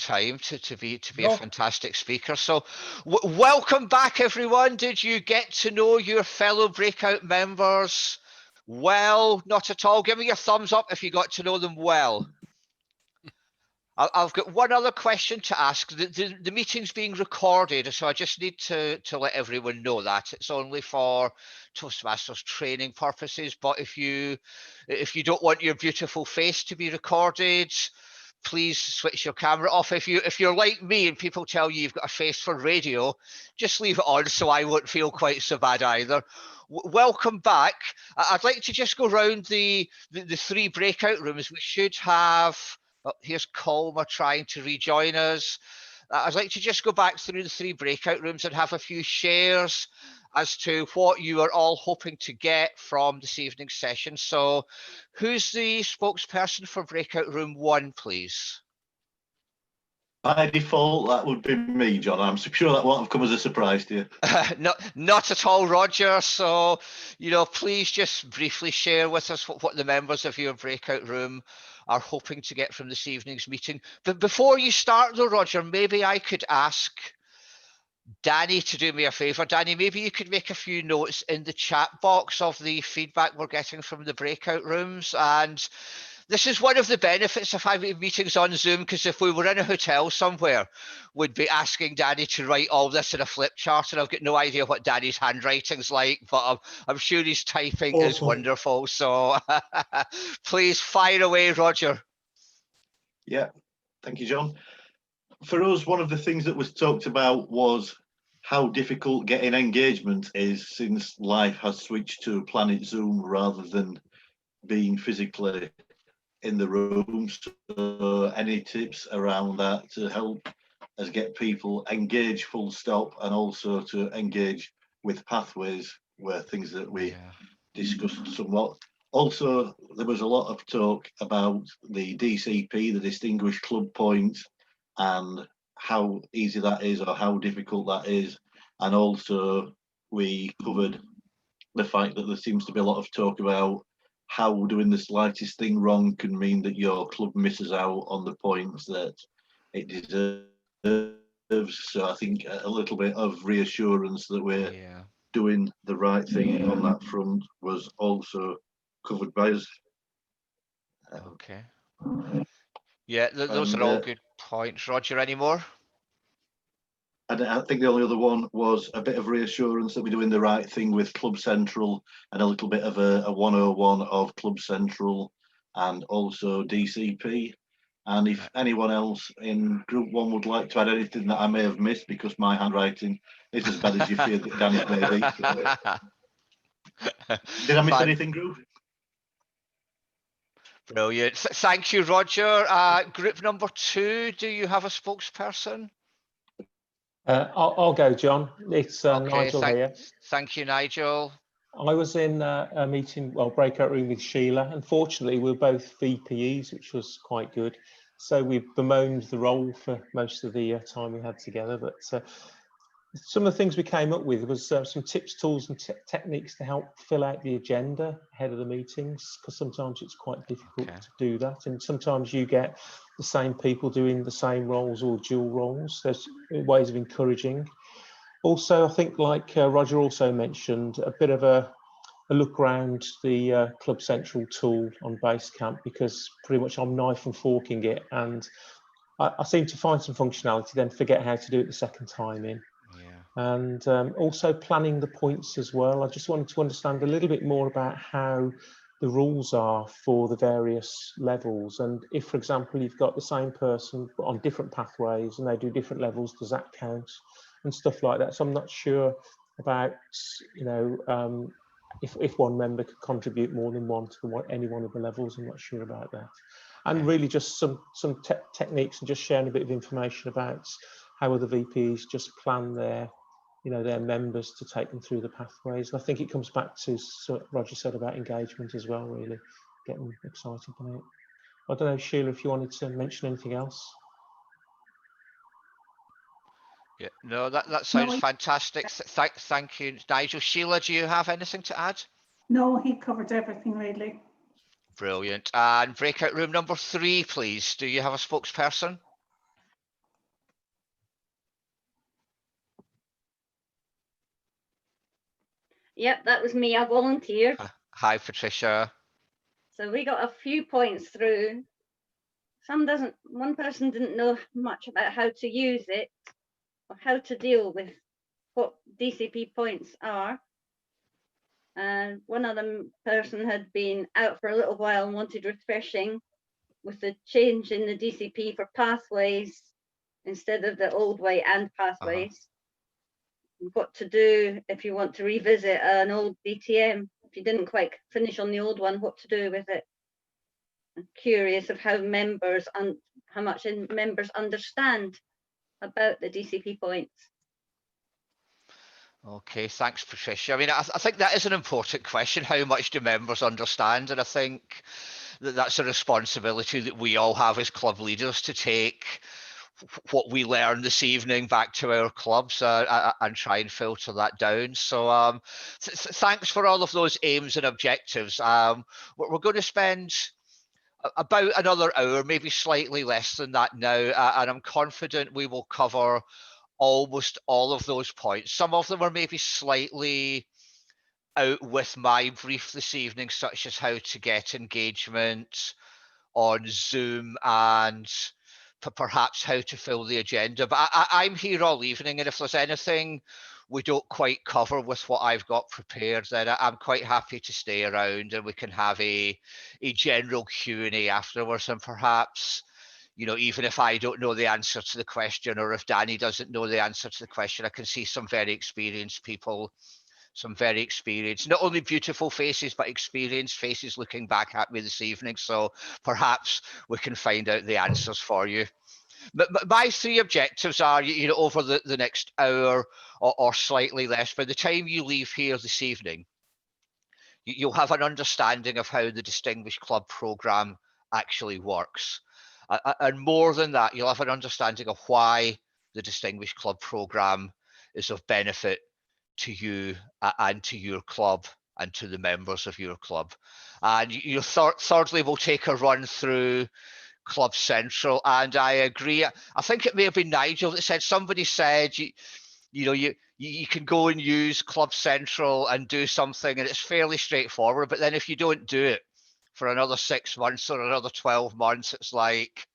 time to be a fantastic speaker. So welcome back, everyone. Did you get to know your fellow breakout members well? Not at all. Give me a thumbs up if you got to know them well. I've got one other question to ask. The meeting's being recorded, so I just need to let everyone know that it's only for Toastmasters training purposes. But if you don't want your beautiful face to be recorded, please switch your camera off. If you're like me and people tell you you've got a face for radio, just leave it on so I won't feel quite so bad either. Welcome back. I'd like to just go around the three breakout rooms. We should have. Oh, here's Colmer trying to rejoin us. I'd like to just go back through the three breakout rooms and have a few shares as to what you are all hoping to get from this evening's session. So who's the spokesperson for breakout room 1, please? By default, that would be me, John. I'm sure that won't have come as a surprise to you. Not at all, Roger. So, please just briefly share with us what the members of your breakout room are hoping to get from this evening's meeting. But before you start though, Roger, maybe I could ask Danny to do me a favor. Danny, maybe you could make a few notes in the chat box of the feedback we're getting from the breakout rooms. And this is one of the benefits of having meetings on Zoom, because if we were in a hotel somewhere, we'd be asking Danny to write all this in a flip chart, and I've got no idea what Danny's handwriting's like, but I'm sure his typing is wonderful. So please fire away, Roger. Yeah, thank you, John. For us, one of the things that was talked about was how difficult getting engagement is since life has switched to Planet Zoom rather than being physically in the room. So any tips around that to help us get people engaged full stop, and also to engage with pathways were things that we discussed somewhat. Also, there was a lot of talk about the DCP, the Distinguished Club Point, and how easy that is or how difficult that is. And also we covered the fact that there seems to be a lot of talk about how doing the slightest thing wrong can mean that your club misses out on the points that it deserves. So I think a little bit of reassurance that we're doing the right thing on that front was also covered by us. Okay. Yeah, those are all good points. Roger, any more? And I think the only other one was a bit of reassurance that we're doing the right thing with Club Central, and a little bit of a 101 of Club Central and also DCP. And if anyone else in Group 1 would like to add anything that I may have missed, because my handwriting is as bad as you fear that Danny's may be. Did I miss anything, Group? Brilliant. Thank you, Roger. Group number 2, do you have a spokesperson? I'll go, John. It's Nigel here. Thank you, Nigel. I was in a meeting, breakout room with Sheila. Unfortunately, we were both VPEs, which was quite good. So we bemoaned the role for most of the time we had together. But some of the things we came up with was some tips, tools and techniques to help fill out the agenda ahead of the meetings, because sometimes it's quite difficult to do that. And sometimes you get the same people doing the same roles or dual roles. There's ways of encouraging. Also, I think, like Roger also mentioned, a bit of a look around the Club Central tool on Basecamp, because pretty much I'm knife and forking it, and I seem to find some functionality, then forget how to do it the second time in. And also planning the points as well. I just wanted to understand a little bit more about how the rules are for the various levels, and if, for example, you've got the same person but on different pathways and they do different levels, does that count, and stuff like that. So I'm not sure about, if one member could contribute more than one to any one of the levels. I'm not sure about that. And really just some techniques, and just sharing a bit of information about how other VPs just plan their members to take them through the pathways. And I think it comes back to what Roger said about engagement as well, really getting excited by it. I don't know, Sheila, if you wanted to mention anything else. Yeah, no, that sounds fantastic. Thank you, Nigel. Sheila, do you have anything to add? No, he covered everything really. Brilliant. And breakout room number 3, please. Do you have a spokesperson? Yep, that was me. I volunteered. Hi, Patricia. So we got a few points through. One person didn't know much about how to use it or how to deal with what DCP points are. And one other person had been out for a little while and wanted refreshing with the change in the DCP for pathways instead of the old way and pathways. What to do if you want to revisit an old DTM, if you didn't quite finish on the old one, what to do with it. I'm curious of how members understand about the DCP points. Okay, thanks, Patricia. I mean, I think that is an important question. How much do members understand? And I think that that's a responsibility that we all have as club leaders to take what we learn this evening back to our clubs and try and filter that down. So thanks for all of those aims and objectives. We're going to spend about another hour, maybe slightly less than that now, and I'm confident we will cover almost all of those points. Some of them are maybe slightly out with my brief this evening, such as how to get engagement on Zoom and perhaps how to fill the agenda. But I'm here all evening, and if there's anything we don't quite cover with what I've got prepared, then I'm quite happy to stay around and we can have a general Q&A afterwards. And perhaps, you know, even if I don't know the answer to the question, or if Danny doesn't know the answer to the question, I can see some very experienced people, some very experienced, not only beautiful faces, but experienced faces looking back at me this evening. So perhaps we can find out the answers for you. But my three objectives are, you know, over the next hour or slightly less, by the time you leave here this evening, you'll have an understanding of how the Distinguished Club programme actually works. And more than that, you'll have an understanding of why the Distinguished Club programme is of benefit to you and to your club and to the members of your club. And you thirdly, we'll take a run through Club Central. And I agree. I think it may have been Nigel that said, somebody said, you know, you can go and use Club Central and do something and it's fairly straightforward. But then if you don't do it for another 6 months or another 12 months, it's like,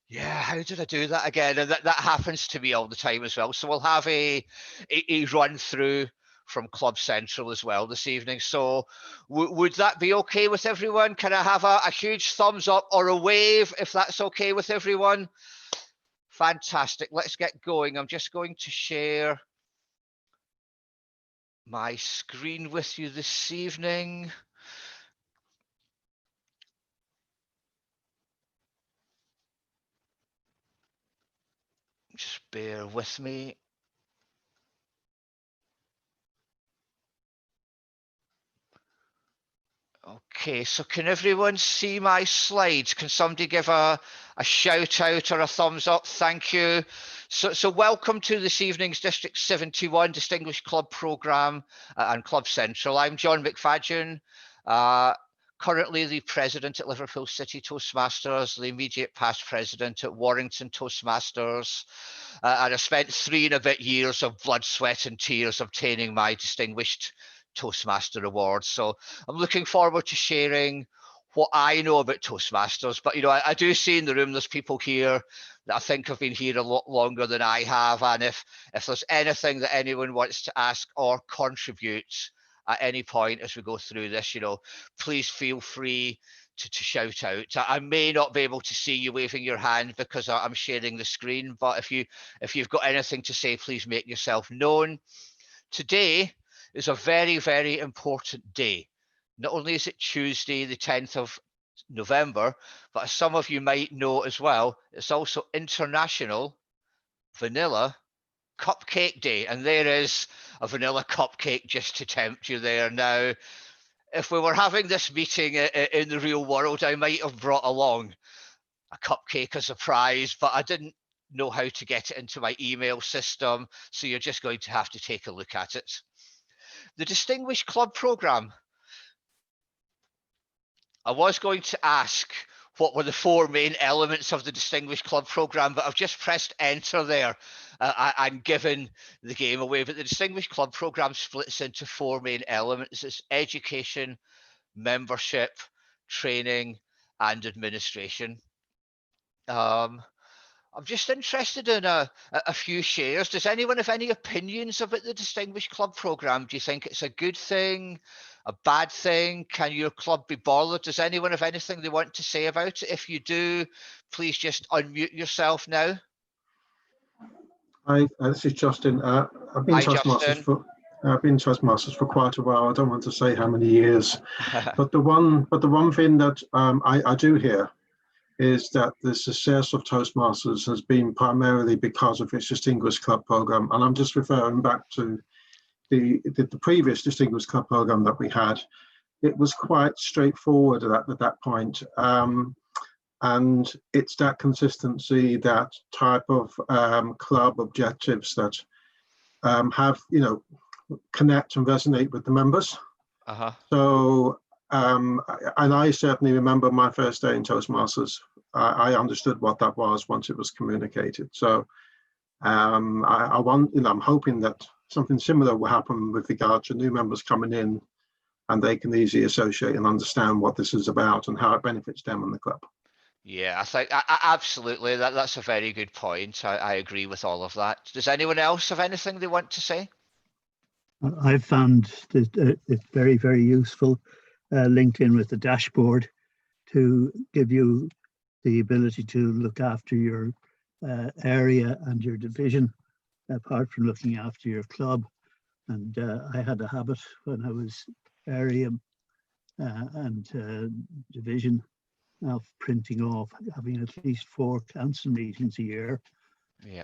yeah, how did I do that again? And that happens to me all the time as well. So we'll have a run through from Club Central as well this evening. So would that be okay with everyone? Can I have a huge thumbs up or a wave if that's okay with everyone? Fantastic. Let's get going. I'm just going to share my screen with you this evening. Just bear with me. Okay, so can everyone see my slides? Can somebody give a shout out or a thumbs up? Thank you. So welcome to this evening's District 71 Distinguished Club Programme and Club Central. I'm John McFadzean, currently the president at Liverpool City Toastmasters, the immediate past president at Warrington Toastmasters, and I spent 3 and a bit years of blood, sweat and tears obtaining my distinguished Toastmaster Awards. So I'm looking forward to sharing what I know about Toastmasters. But, you know, I do see in the room there's people here that I think have been here a lot longer than I have. And if there's anything that anyone wants to ask or contribute at any point as we go through this, you know, please feel free to shout out. I may not be able to see you waving your hand because I'm sharing the screen, but if you've got anything to say, please make yourself known. Today is a very, very important day. Not only is it Tuesday, the 10th of November, but as some of you might know as well, it's also International Vanilla Cupcake Day. And there is a vanilla cupcake just to tempt you there. Now, if we were having this meeting in the real world, I might have brought along a cupcake as a prize, but I didn't know how to get it into my email system. So you're just going to have to take a look at it. The Distinguished Club Programme. I was going to ask what were the 4 main elements of the Distinguished Club Programme, but I've just pressed enter there and given the game away. But the Distinguished Club Programme splits into 4 main elements. It's education, membership, training, and administration. I'm just interested in a few shares. Does anyone have any opinions about the Distinguished Club Programme? Do you think it's a good thing, a bad thing? Can your club be bothered? Does anyone have anything they want to say about it? If you do, please just unmute yourself now. Hi, this is Justin. I've been Hi, Toastmasters for quite a while. I don't want to say how many years, but the one thing that I do hear is that the success of Toastmasters has been primarily because of its Distinguished Club Programme. And I'm just referring back to the previous Distinguished Club Programme that we had. It was quite straightforward at that point. And it's that consistency, that type of club objectives that have, connect and resonate with the members. So, and I certainly remember my first day in Toastmasters. I understood what that was once it was communicated. So I'm hoping that something similar will happen with regard to new members coming in, and they can easily associate and understand what this is about and how it benefits them and the club. Yeah, I think absolutely that's a very good point. I agree with all of that. Does anyone else have anything they want to say? I've found that it's very, very useful, linked in with the dashboard, to give you the ability to look after your area and your division, apart from looking after your club. And I had a habit when I was area and division of printing off, having at least 4 council meetings a year,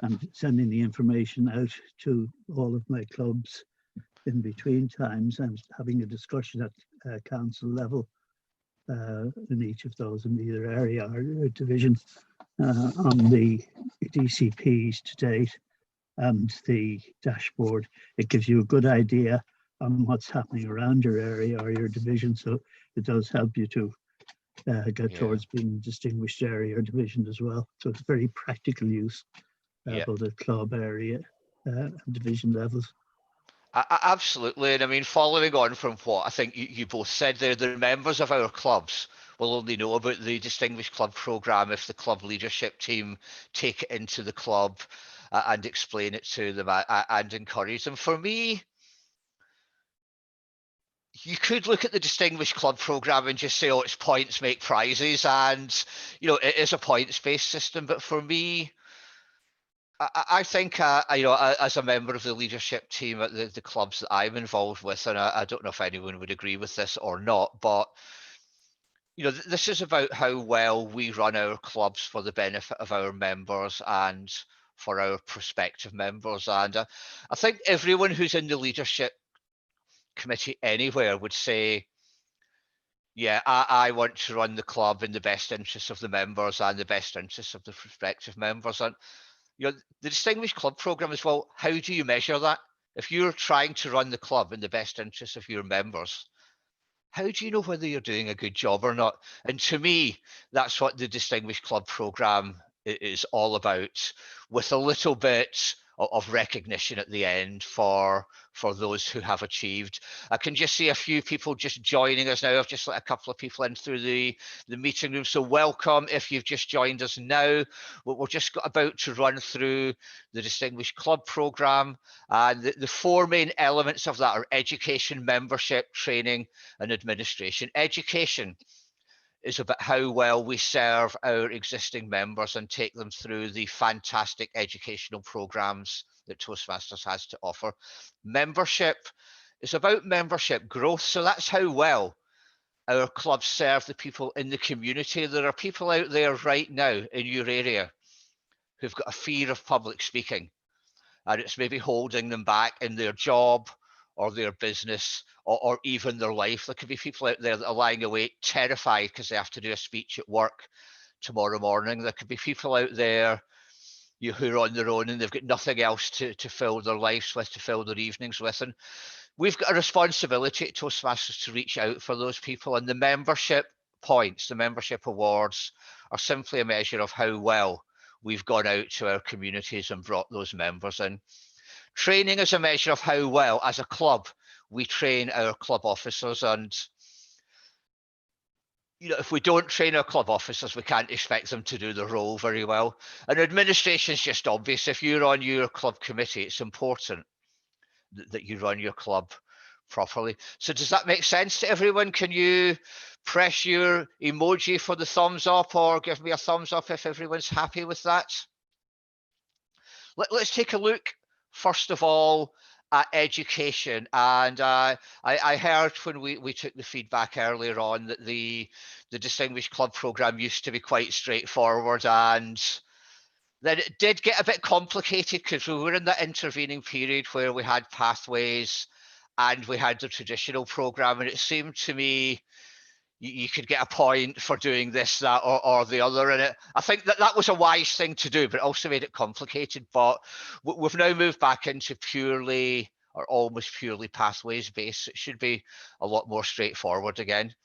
and sending the information out to all of my clubs in between times, and having a discussion at council level in each of those, in either area or division, on the DCPs to date and the dashboard. It gives you a good idea on what's happening around your area or your division, so it does help you to get towards being a distinguished area or division as well. So it's very practical use, both at club, area and division levels. Absolutely. And I mean, following on from what I think you both said there, the members of our clubs will only know about the Distinguished Club Programme if the club leadership team take it into the club and explain it to them and encourage them. For me, you could look at the Distinguished Club Programme and just say, oh, it's points make prizes, and it is a points-based system. But for me, I think, as a member of the leadership team at the clubs that I'm involved with, and I don't know if anyone would agree with this or not, but this is about how well we run our clubs for the benefit of our members and for our prospective members. And I think everyone who's in the leadership committee anywhere would say, yeah, I want to run the club in the best interests of the members and the best interests of the prospective members. And the Distinguished Club Programme as well, how do you measure that? If you're trying to run the club in the best interests of your members, how do you know whether you're doing a good job or not? And to me, that's what the Distinguished Club Programme is all about, with a little bit of recognition at the end for those who have achieved. I can just see a few people just joining us now. I've just let a couple of people in through the meeting room. So welcome if you've just joined us now. We're just about to run through the Distinguished Club Programme. And the 4 main elements of that are education, membership, training, and administration. Education is about how well we serve our existing members and take them through the fantastic educational programs that Toastmasters has to offer. Membership is about membership growth. So that's how well our clubs serve the people in the community. There are people out there right now in your area who've got a fear of public speaking, and it's maybe holding them back in their job or their business, or even their life. There could be people out there that are lying awake terrified because they have to do a speech at work tomorrow morning. There could be people out there who are on their own and they've got nothing else to fill their lives with, to fill their evenings with. And we've got a responsibility at Toastmasters to reach out for those people. And the membership points, the membership awards, are simply a measure of how well we've gone out to our communities and brought those members in. Training is a measure of how well, as a club, we train our club officers. And if we don't train our club officers, we can't expect them to do the role very well. And administration is just obvious. If you're on your club committee, it's important that you run your club properly. So does that make sense to everyone? Can you press your emoji for the thumbs up, or give me a thumbs up if everyone's happy with that? Let's take a look, first of all, at education. And I heard when we took the feedback earlier on that the Distinguished Club programme used to be quite straightforward, and then it did get a bit complicated because we were in that intervening period where we had pathways and we had the traditional programme, and it seemed to me you could get a point for doing this, that, or the other. And I think that was a wise thing to do, but it also made it complicated. But we've now moved back into purely or almost purely pathways based. It should be a lot more straightforward again.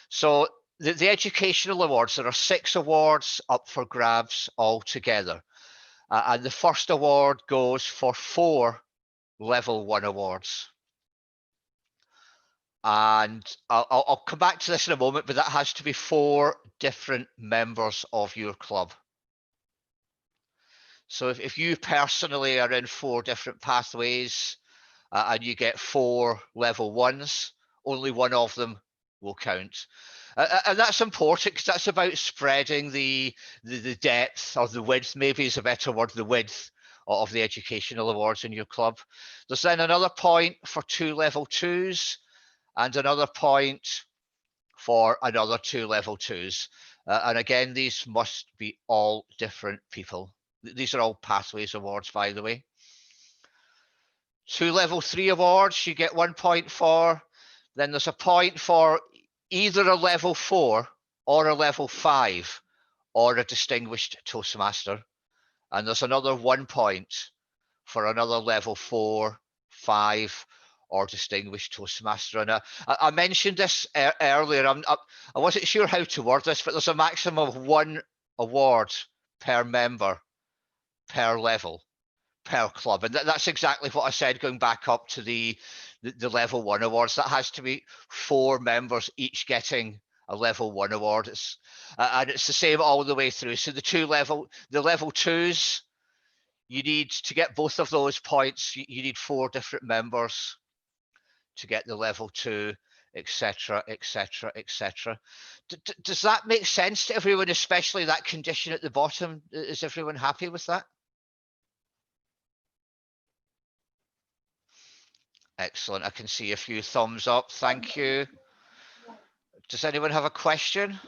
So the educational awards, there are 6 awards up for grabs altogether. And the first award goes for 4 level 1 awards. And I'll come back to this in a moment, but that has to be 4 different members of your club. So if you personally are in 4 different pathways and you get 4 level 1s, only one of them will count. And that's important because that's about spreading the depth, or the width, maybe is a better word, the width of the educational awards in your club. There's then another point for 2 level 2s, and another point for another 2 level 2s. And again, these must be all different people. These are all pathways awards, by the way. 2 level 3 awards, you get 1 point for. Then there's a point for either a level 4 or a level 5 or a distinguished Toastmaster. And there's another 1 point for another level 4, 5, or distinguished Toastmaster. And I mentioned this earlier. I wasn't sure how to word this, but there's a maximum of 1 award per member, per level, per club. And that's exactly what I said, going back up to the level 1 awards. That has to be 4 members each getting a level 1 award. And it's the same all the way through. So the level 2s, you need to get both of those points. You need 4 different members to get the level 2, etc., etc., etc. Does that make sense to everyone, especially that condition at the bottom? Is everyone happy with that? Excellent. I can see a few thumbs up. Thank you. Does anyone have a question?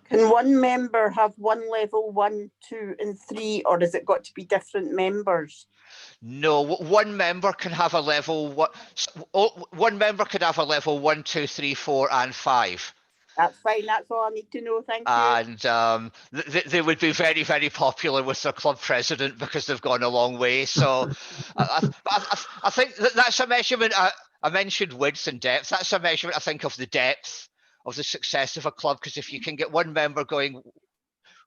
Can one member have 1 level 1, 2, and 3, or has it got to be different members? No, 1 member can have a level 1. 1 member could have a level 1, 2, 3, 4, and 5. That's fine. That's all I need to know. Thank you. And they would be very, very popular with their club president because they've gone a long way. So I think that's a measurement. I mentioned width and depth. That's a measurement, I think, of the depth of the success of a club, because if you can get 1 member going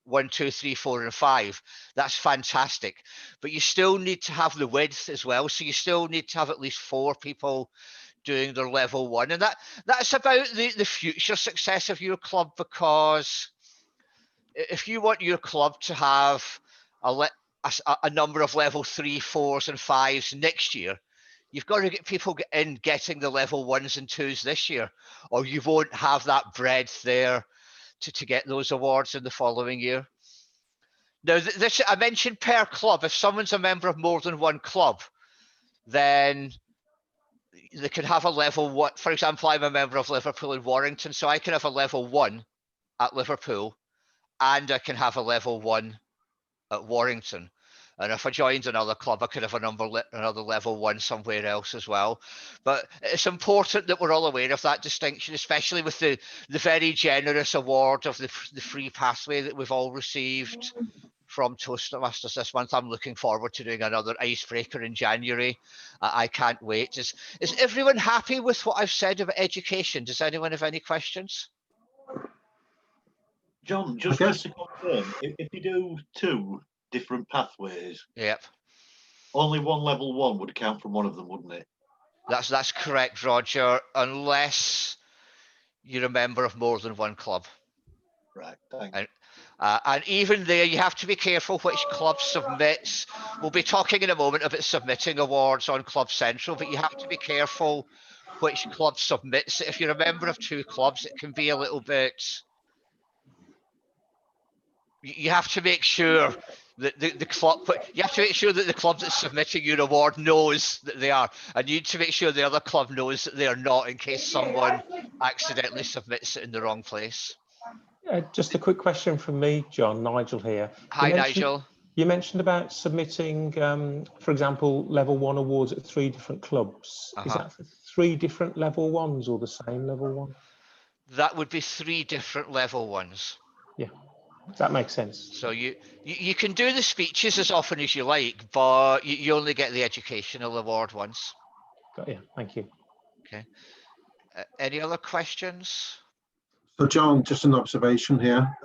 1, 2, 3, 4, and 5, that's fantastic. But you still need to have the width as well. So you still need to have at least 4 people doing their level 1. And that's about the future success of your club, because if you want your club to have a number of level 3, 4s, and 5s next year, you've got to get people getting the level 1s and 2s this year, or you won't have that breadth there to get those awards in the following year. Now, this I mentioned per club. If someone's a member of more than 1 club, then they can have a level 1. For example, I'm a member of Liverpool and Warrington, so I can have a level 1 at Liverpool, and I can have a level 1 at Warrington. And if I joined another club, I could have another level 1 somewhere else as well. But it's important that we're all aware of that distinction, especially with the very generous award of the free pathway that we've all received from Toastmasters this month. I'm looking forward to doing another icebreaker in January. I can't wait. Is everyone happy with what I've said about education? Does anyone have any questions? John, just to confirm, if you do 2 different pathways, yep, only one level 1 would count from one of them, wouldn't it? That's correct, Roger, unless you're a member of more than one club. Right, thanks. And even there, you have to be careful which club submits. We'll be talking in a moment about submitting awards on Club Central, but you have to be careful which club submits it. If you're a member of 2 clubs, it can be a little bit. You have to make sure that the club. You have to make sure that the club that's submitting your award knows that they are, and you need to make sure the other club knows that they are not, in case someone accidentally submits it in the wrong place. Just a quick question from me, John. Nigel here. Hi, Nigel. You mentioned about submitting, for example, level 1 awards at 3 different clubs. Is that for 3 different level 1s or the same level 1? That would be 3 different level 1s. Yeah, that makes sense. So you can do the speeches as often as you like, but you only get the educational award once. Got you. Thank you. Okay. Any other questions? So John, just an observation here.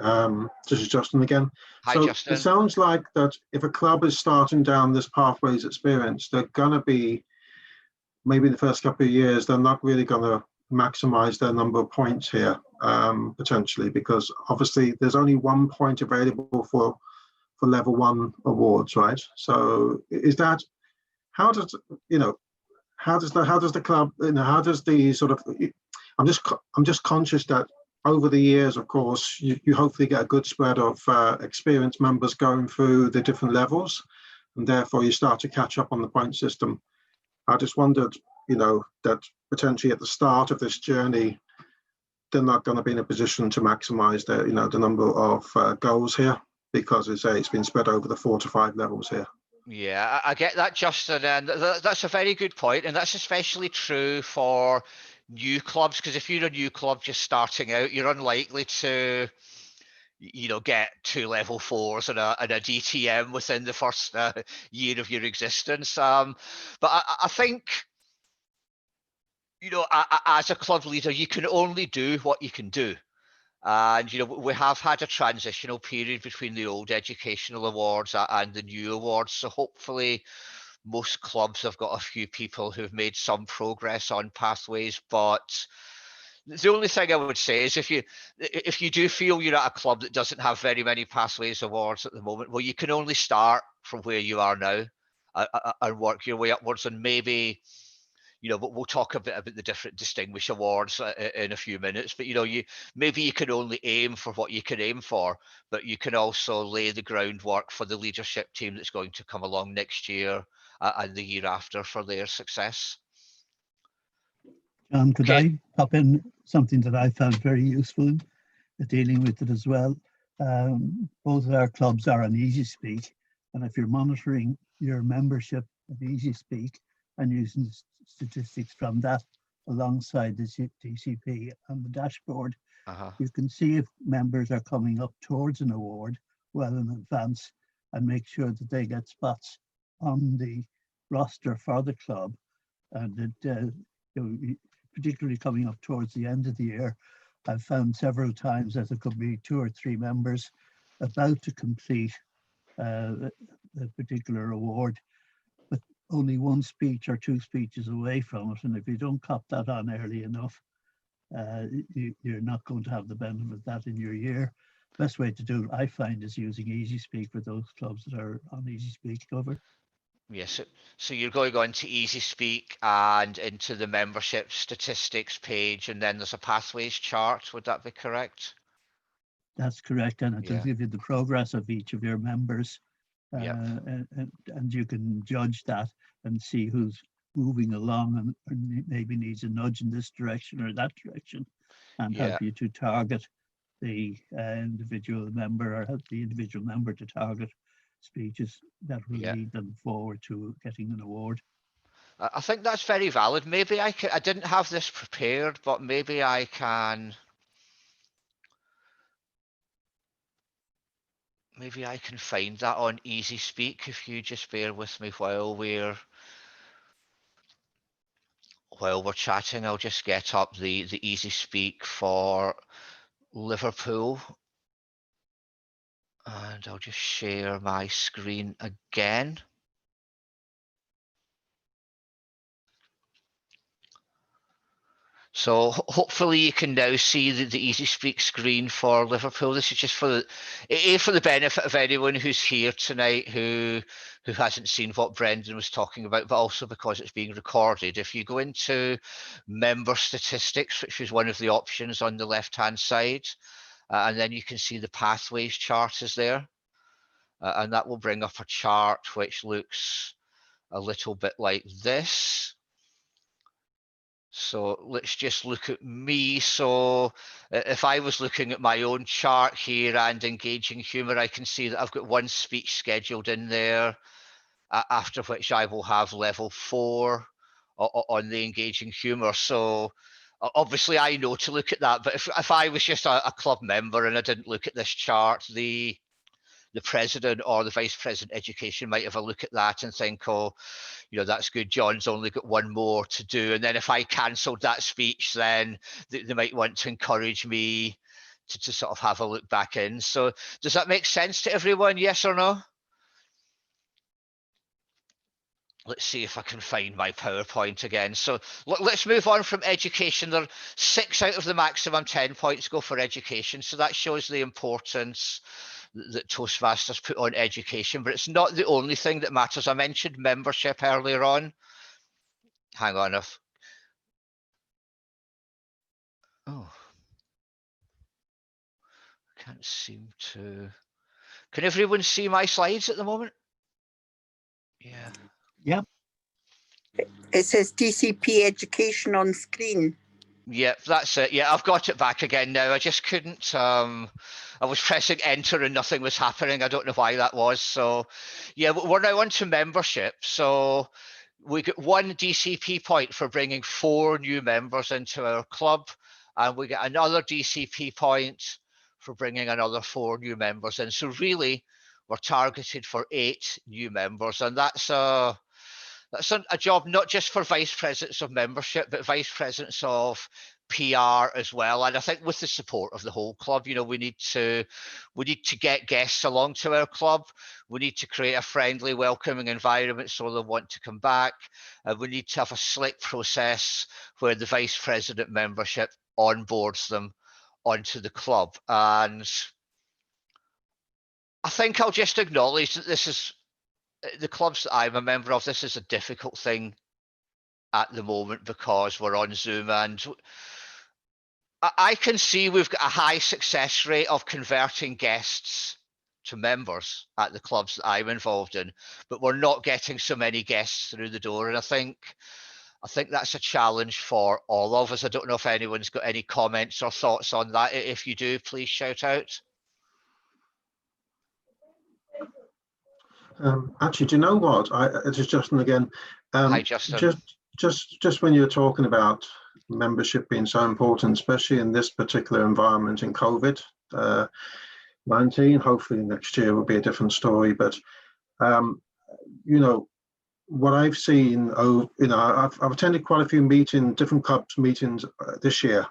This is Justin again. Hi, so Justin. It sounds like that if a club is starting down this pathways experience, they're going to be, maybe the first couple of years, they're not really going to maximize their number of points here, potentially, because obviously there's only 1 point available for level 1 awards, right? So is that, how does the club, how does the sort of, I'm just conscious that over the years, of course, you hopefully get a good spread of experienced members going through the different levels, and therefore you start to catch up on the point system. I just wondered, that potentially at the start of this journey, they're not going to be in a position to maximize the number of goals here, because it's been spread over the 4 to 5 levels here. Yeah, I get that, Justin, and that's a very good point, and that's especially true for new clubs, because if you're a new club just starting out, you're unlikely to get 2 level 4s and a DTM within the first year of your existence. But I think as a club leader, you can only do what you can do. And we have had a transitional period between the old educational awards and the new awards, so hopefully most clubs have got a few people who've made some progress on pathways. But the only thing I would say is if you do feel you're at a club that doesn't have very many pathways awards at the moment, well, you can only start from where you are now and work your way upwards. And maybe but we'll talk a bit about the different distinguished awards in a few minutes. But maybe you can only aim for what you can aim for, but you can also lay the groundwork for the leadership team that's going to come along next year and the year after for their success. Could I pop in something that I found very useful in dealing with it as well? Both of our clubs are on Easy Speak, and if you're monitoring your membership of Easy Speak and using statistics from that alongside the DCP on the dashboard, you can see if members are coming up towards an award well in advance, and make sure that they get spots on the roster for the club. And that, particularly coming up towards the end of the year, I've found several times that there could be 2 or 3 members about to complete a particular award, but only 1 speech or 2 speeches away from it. And if you don't cop that on early enough, you're not going to have the benefit of that in your year. Best way to do it, I find, is using Easy Speak for those clubs that are on Easy Speak cover. Yes, so you're going on to Easy Speak and into the membership statistics page, and then there's a pathways chart. Would that be correct? That's correct, and it will give you the progress of each of your members, and you can judge that and see who's moving along and maybe needs a nudge in this direction or that direction, and help you to target the individual member, or help the individual member to target speeches that will lead them forward to getting an award. I think that's very valid. Maybe I didn't have this prepared, but maybe I can maybe I can find that on Easy Speak if you just bear with me while we're chatting. I'll just get up the Easy Speak for Liverpool, and I'll just share my screen again. So hopefully you can now see the Easy Speak screen for Liverpool. This is just for the benefit of anyone who's here tonight who hasn't seen what Brendan was talking about, but also because it's being recorded. If you go into member statistics, which is one of the options on the left-hand side, and then you can see the pathways chart is there, and that will bring up a chart which looks a little bit like this. So let's just look at me. So if I was looking at my own chart here and engaging humour, I can see that I've got one speech scheduled in there, after which I will have level 4 on the engaging humour. So obviously I know to look at that, but if I was just a club member and I didn't look at this chart, the president or the vice president education might have a look at that and think, oh, you know, that's good, John's only got one more to do. And then if I cancelled that speech, then they might want to encourage me to sort of have a look back in. So does that make sense to everyone? Yes or no? Let's see if I can find my PowerPoint again. So let's move on from education. There are 6 out of the maximum 10 points go for education. So that shows the importance that Toastmasters put on education, but it's not the only thing that matters. I mentioned membership earlier on. Hang on. Oh, can't seem to. Can everyone see my slides at the moment? Yeah. Yep. It says DCP education on screen. Yeah, that's it. Yeah, I've got it back again now. I just couldn't. I was pressing enter and nothing was happening. I don't know why that was. So, yeah, we're now on to membership. So we get 1 DCP point for bringing 4 new members into our club, and we get another DCP point for bringing another 4 new members in. So really, we're targeted for 8 new members, and that's a job not just for vice presidents of membership, but vice presidents of PR as well. And I think with the support of the whole club, you know, we need to get guests along to our club. We need to create a friendly, welcoming environment so they'll want to come back. And we need to have a slick process where the vice president membership onboards them onto the club. And I think I'll just acknowledge that this is the clubs that I'm a member of. This is a difficult thing at the moment because we're on Zoom, and I can see we've got a high success rate of converting guests to members at the clubs that I'm involved in, but we're not getting so many guests through the door. And I think that's a challenge for all of us. I don't know if anyone's got any comments or thoughts on that. If you do, please shout out. Actually, do you know what? It is Justin again. Hi, Justin. Just when you're talking about membership being so important, especially in this particular environment in COVID-19, hopefully next year will be a different story. But you know, what I've seen, you know, I've attended quite a few different clubs meetings this year,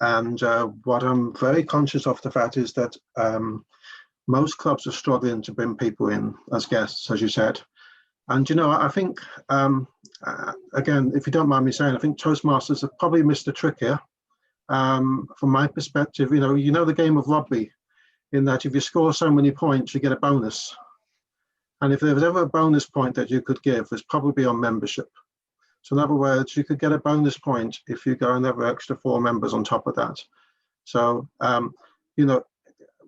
and what I'm very conscious of the fact is that most clubs are struggling to bring people in as guests, as you said. And, you know, I think, again, if you don't mind me saying, I think Toastmasters have probably missed a trick here. From my perspective, you know the game of rugby, in that if you score so many points, you get a bonus. And if there was ever a bonus point that you could give, it's probably on membership. So in other words, you could get a bonus point if you go another extra 4 members on top of that. So, you know,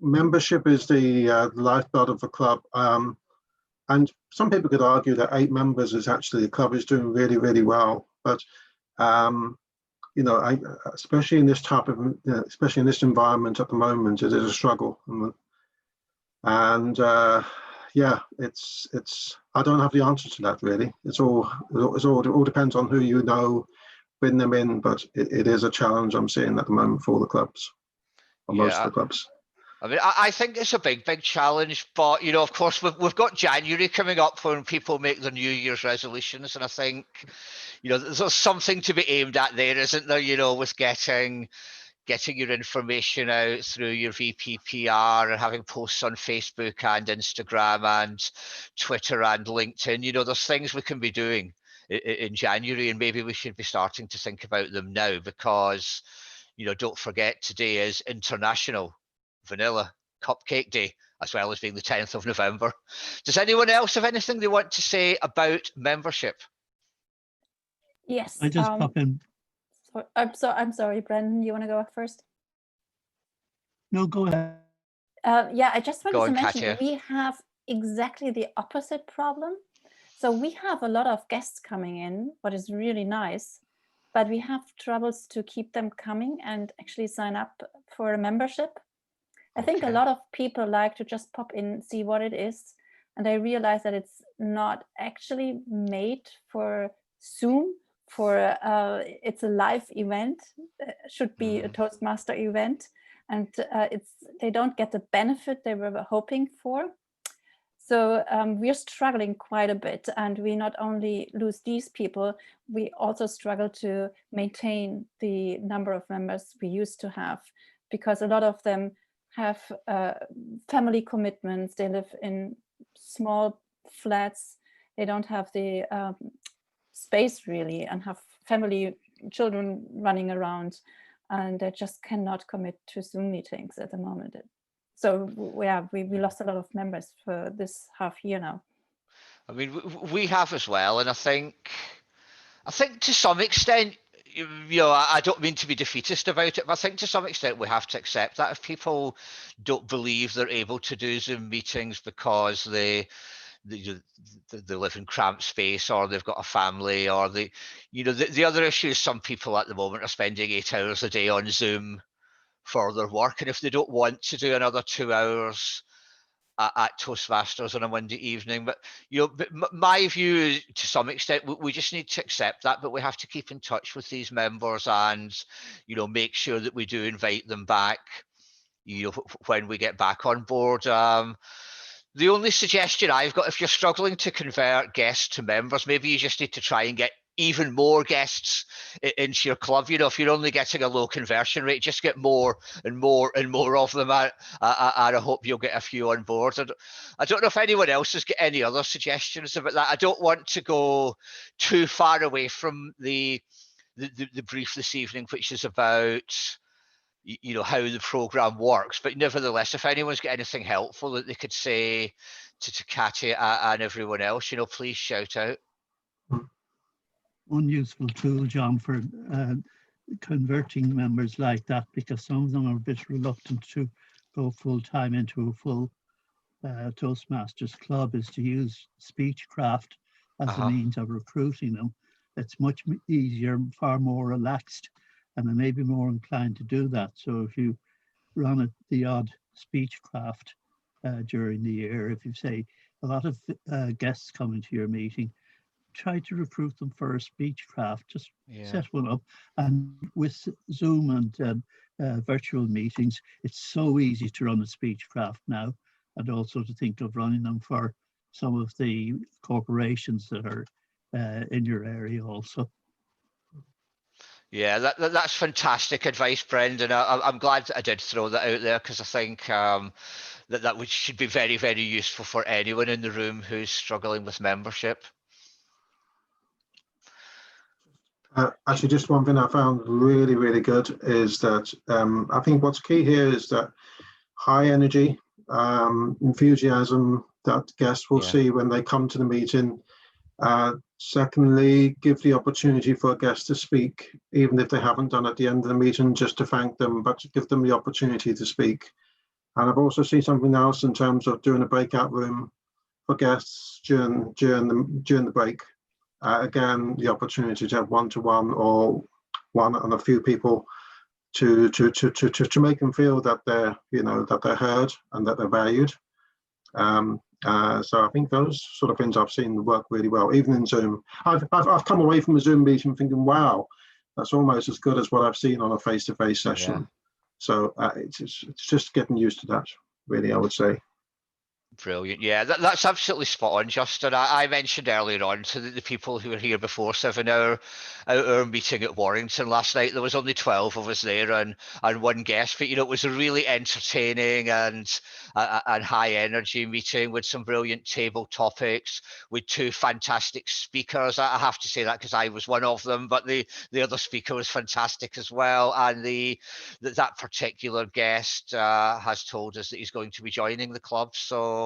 membership is the lifeblood of the club, and some people could argue that 8 members is actually, the club is doing really, really well. But you know, especially in this type of, especially in this environment at the moment, it is a struggle. And yeah, it's I don't have the answer to that really. It all depends on who you know, bring them in. But it is a challenge I'm seeing at the moment for all the clubs, or most of the clubs. I mean, I think it's a big challenge, but you know, of course, we've got January coming up when people make their New Year's resolutions, and I think, you know, there's something to be aimed at there, isn't there? You know, with getting your information out through your VPPR and having posts on Facebook and Instagram and Twitter and LinkedIn. You know, there's things we can be doing in January, and maybe we should be starting to think about them now, because, you know, don't forget, today is International Vanilla Cupcake Day, as well as being the 10th of November. Does anyone else have anything they want to say about membership? Yes. I just pop in. I'm sorry, Brendan, you want to go first? No, go ahead. Yeah, I just wanted to mention Katja. we have exactly the opposite problem. So we have a lot of guests coming in, what is really nice, but we have troubles to keep them coming and actually sign up for a membership. I think a lot of people like to just pop in, see what it is, and I realize that it's not actually made for Zoom. It's a live event, should be a Toastmaster event, and they don't get the benefit they were hoping for. So we're struggling quite a bit, and we not only lose these people, we also struggle to maintain the number of members we used to have, because a lot of them have family commitments. They live in small flats. They don't have the space really, and have family, children running around, and they just cannot commit to Zoom meetings at the moment. So we lost a lot of members for this half year now. I mean, we have as well, and I think to some extent, you know, I don't mean to be defeatist about it, but I think to some extent we have to accept that if people don't believe they're able to do Zoom meetings because they live in cramped space, or they've got a family, or the other issue is some people at the moment are spending 8 hours a day on Zoom for their work, and if they don't want to do another 2 hours at Toastmasters on a Monday evening, but you know, my view to some extent, we just need to accept that, but we have to keep in touch with these members and, you know, make sure that we do invite them back, you know, when we get back on board. The only suggestion I've got, if you're struggling to convert guests to members, maybe you just need to try and get even more guests into your club. You know, if you're only getting a low conversion rate, just get more and more and more of them out, and I hope you'll get a few on board. I don't know if anyone else has got any other suggestions about that. I don't want to go too far away from the brief this evening, which is about, you know, how the program works, but nevertheless, if anyone's got anything helpful that they could say to Katja and everyone else, you know, please shout out. One useful tool, John, for converting members like that, because some of them are a bit reluctant to go full time into a full Toastmasters club, is to use Speechcraft as a means of recruiting them. It's much easier, far more relaxed, and they may be more inclined to do that. So if you run the odd Speechcraft during the year, if you say a lot of guests coming to your meeting, try to recruit them for a Speechcraft. Just set one up. And with Zoom and virtual meetings, it's so easy to run a Speechcraft now, and also to think of running them for some of the corporations that are in your area also. Yeah, that's fantastic advice, Brendan. I'm glad that I did throw that out there, because I think that should be very, very useful for anyone in the room who's struggling with membership. Actually, just one thing I found really, really good is that I think what's key here is that high energy, enthusiasm that guests will see when they come to the meeting. Secondly, give the opportunity for guests to speak, even if they haven't done at the end of the meeting, just to thank them, but to give them the opportunity to speak. And I've also seen something else in terms of doing a breakout room for guests during the break. Again, the opportunity to have one-to-one or one and a few people to make them feel that they're, you know, that they're heard and that they're valued. So I think those sort of things I've seen work really well, even in Zoom. I've come away from a Zoom meeting thinking, wow, that's almost as good as what I've seen on a face-to-face session. So it's just getting used to that, really, I would say. Brilliant. Yeah, that's absolutely spot on, Justin. I mentioned earlier on to the people who were here before 7 hour our meeting at Warrington last night. There was only 12 of us there and one guest, but it was a really entertaining and high energy meeting with some brilliant table topics, with 2 fantastic speakers. I have to say that because I was one of them, but the other speaker was fantastic as well. And that particular guest has told us that he's going to be joining the club. So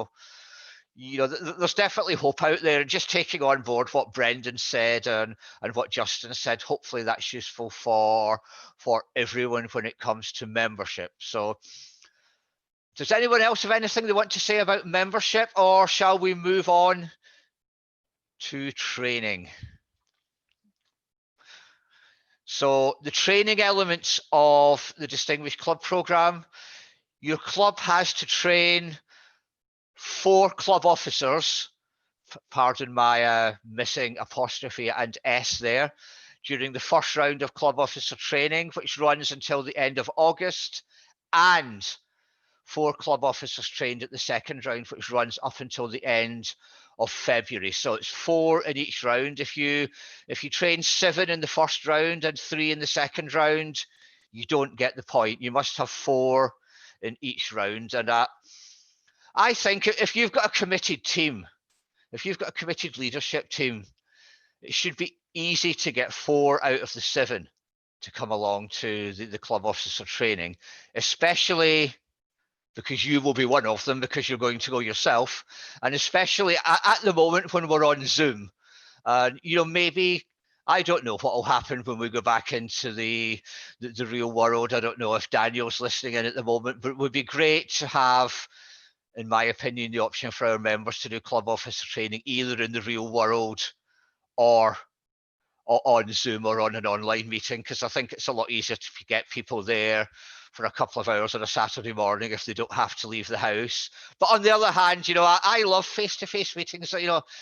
there's definitely hope out there, and just taking on board what Brendan said and what Justin said, hopefully that's useful for everyone when it comes to membership. So does anyone else have anything they want to say about membership, or shall we move on to training? So the training elements of the Distinguished Club Programme, your club has to train 4 club officers, pardon my missing apostrophe and S there, during the first round of club officer training, which runs until the end of August, and 4 club officers trained at the second round, which runs up until the end of February. So it's 4 in each round. If you train 7 in the first round and 3 in the second round, you don't get the point. You must have 4 in each round. And I think if you've got a committed team, if you've got a committed leadership team, it should be easy to get 4 out of the 7 to come along to the club officer training, especially because you will be one of them, because you're going to go yourself, and especially at the moment when we're on Zoom. Maybe, I don't know what will happen when we go back into the real world. I don't know if Daniel's listening in at the moment, but it would be great to have, in my opinion, the option for our members to do club officer training either in the real world or on Zoom or on an online meeting, because I think it's a lot easier to get people there for a couple of hours on a Saturday morning if they don't have to leave the house. But on the other hand, I love face-to-face meetings.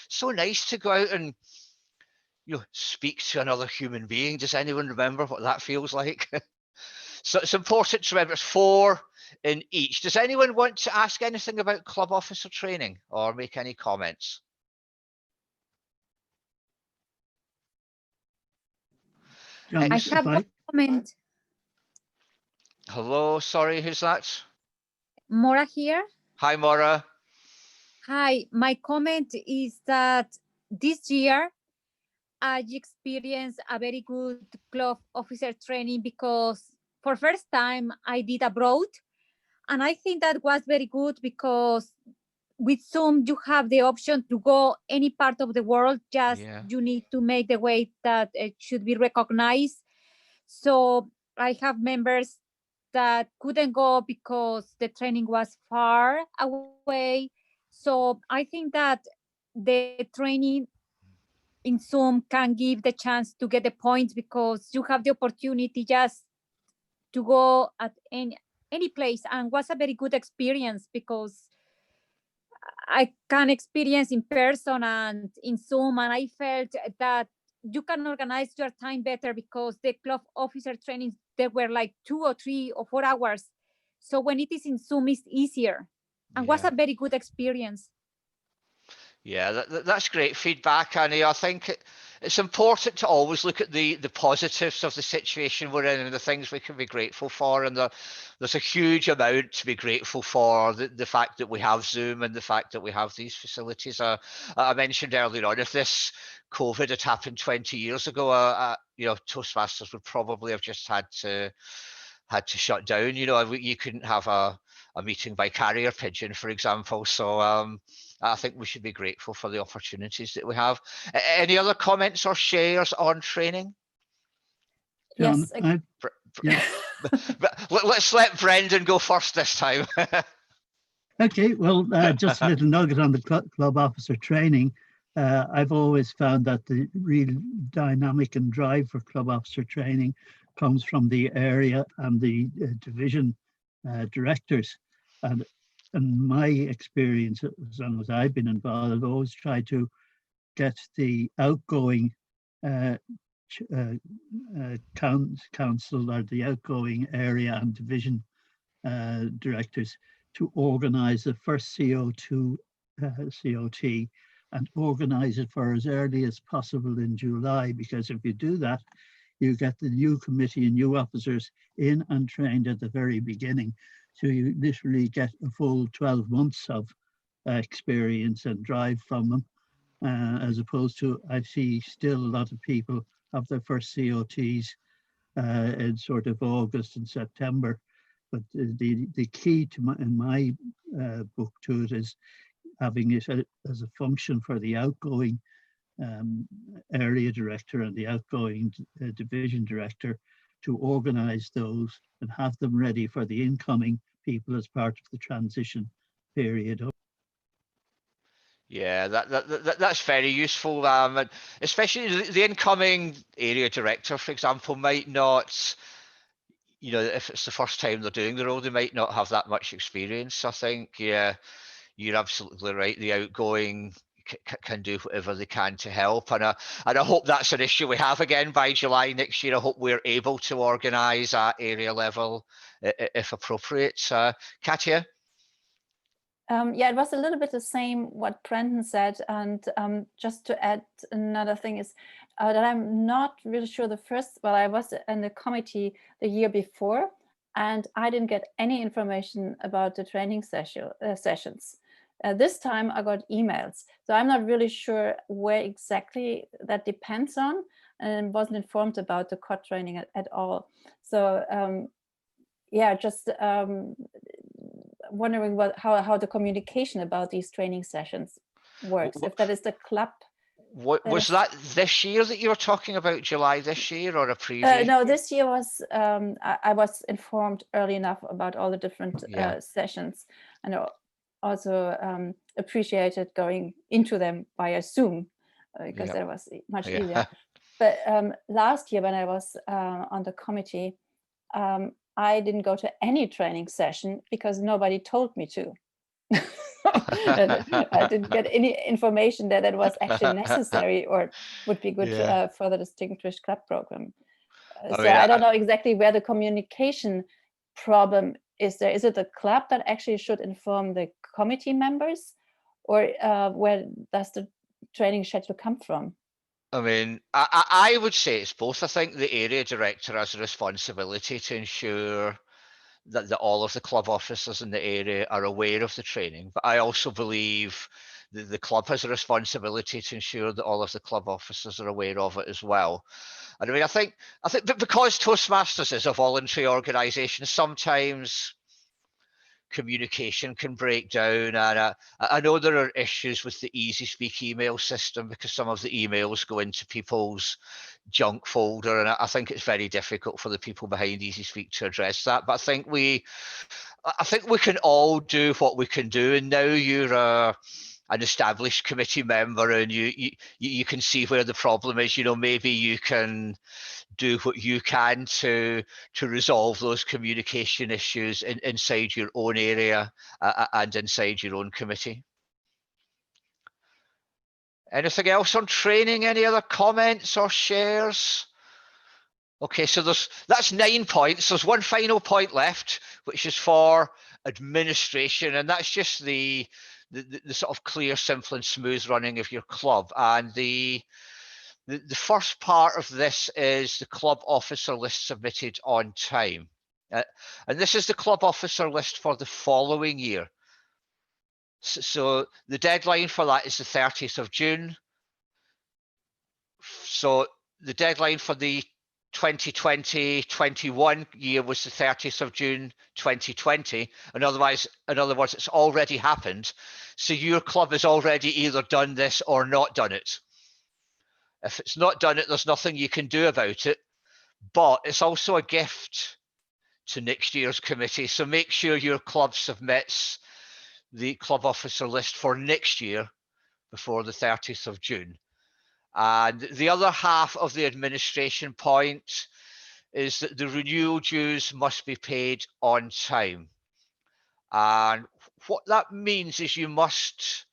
So nice to go out and speak to another human being. Does anyone remember what that feels like? So it's important to remember it's 4 in each. Does anyone want to ask anything about club officer training or make any comments? I have one comment. Hello, sorry, who's that? Mora here. Hi, Mora. Hi, my comment is that this year I experienced a very good club officer training because for first time I did abroad, and I think that was very good because with Zoom you have the option to go any part of the world, you need to make the way that it should be recognized. So I have members that couldn't go because the training was far away. So I think that the training in Zoom can give the chance to get the points because you have the opportunity just to go at any place, and was a very good experience because I can experience in person and in Zoom, and I felt that you can organize your time better because the club officer trainings, there were like 2 or 3 or 4 hours. So when it is in Zoom, it's easier, and was a very good experience. Yeah, that's great feedback, Annie. I think it's important to always look at the positives of the situation we're in and the things we can be grateful for. And there's a huge amount to be grateful for, the fact that we have Zoom and the fact that we have these facilities. I mentioned earlier on, if this COVID had happened 20 years ago, Toastmasters would probably have just had to shut down. You couldn't have a meeting by carrier pigeon, for example. So I think we should be grateful for the opportunities that we have. Any other comments or shares on training? Yes. Let's let Brendan go first this time. Okay, well, just a little nugget on the club officer training. I've always found that the real dynamic and drive for club officer training comes from the area and the division directors. And in my experience, as long as I've been involved, I've always tried to get the outgoing council or the outgoing area and division directors to organise the first CO2 COT and organise it for as early as possible in July, because if you do that, you get the new committee and new officers in and trained at the very beginning. So you literally get a full 12 months of experience and drive from them, as opposed to, I see still a lot of people have their first COTs in sort of August and September. But the key to in my book to it is having it as a function for the outgoing area director and the outgoing division director to organize those and have them ready for the incoming people as part of the transition period. Yeah, that's very useful, and especially the incoming area director, for example, might not, you know, if it's the first time they're doing the role, they might not have that much experience. I think, yeah, you're absolutely right. The outgoing can do whatever they can to help, and I hope that's an issue we have again by July next year. I hope we're able to organise at area level if appropriate. Katja? Yeah, it was a little bit the same what Brendan said, and just to add another thing is that I'm not really sure well, I was in the committee the year before, and I didn't get any information about the training sessions. This time I got emails, so I'm not really sure where exactly that depends on, and wasn't informed about the COT training at all. So yeah, just wondering how the communication about these training sessions works, if that is the club. What was that this year that you were talking about, July this year, or a previous? No, this year was I was informed early enough about all the different sessions, and also appreciated going into them via Zoom because that was much easier. But last year when I was on the committee, I didn't go to any training session because nobody told me to. I didn't get any information that was actually necessary or would be good for the Distinguished Club program. So I don't know exactly where the communication problem is there. Is it the club that actually should inform the committee members, or where does the training schedule come from? I mean, I would say it's both. I think the area director has a responsibility to ensure that all of the club officers in the area are aware of the training, but I also believe that the club has a responsibility to ensure that all of the club officers are aware of it as well. And I mean, I think because Toastmasters is a voluntary organisation, sometimes communication can break down, and I know there are issues with the Easy Speak email system because some of the emails go into people's junk folder, and I think it's very difficult for the people behind Easy Speak to address that. But I think we can all do what we can do, and now you're an established committee member, and you can see where the problem is. You know, maybe you can do what you can to resolve those communication issues inside your own area and inside your own committee. Anything else on training? Any other comments or shares? Okay, so that's 9 points. There's one final point left, which is for administration, and that's just the sort of clear, simple, and smooth running of your club. And the first part of this is the club officer list submitted on time. And this is the club officer list for the following year. So the deadline for that is the 30th of June. So the deadline for the 2020-21 year was the 30th of June 2020. In other words, it's already happened. So your club has already either done this or not done it. If it's not done it, there's nothing you can do about it. But it's also a gift to next year's committee. So make sure your club submits the club officer list for next year before the 30th of June. And the other half of the administration point is that the renewal dues must be paid on time. And what that means is you must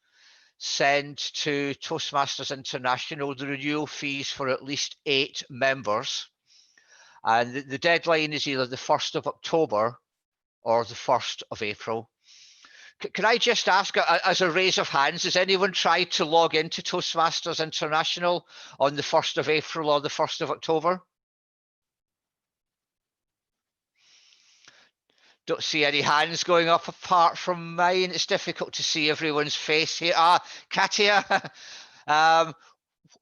send to Toastmasters International the renewal fees for at least 8 members. And the deadline is either the 1st of October or the 1st of April. Can I just ask, as a raise of hands, has anyone tried to log into Toastmasters International on the 1st of April or the 1st of October? Don't see any hands going up apart from mine. It's difficult to see everyone's face here. Katia,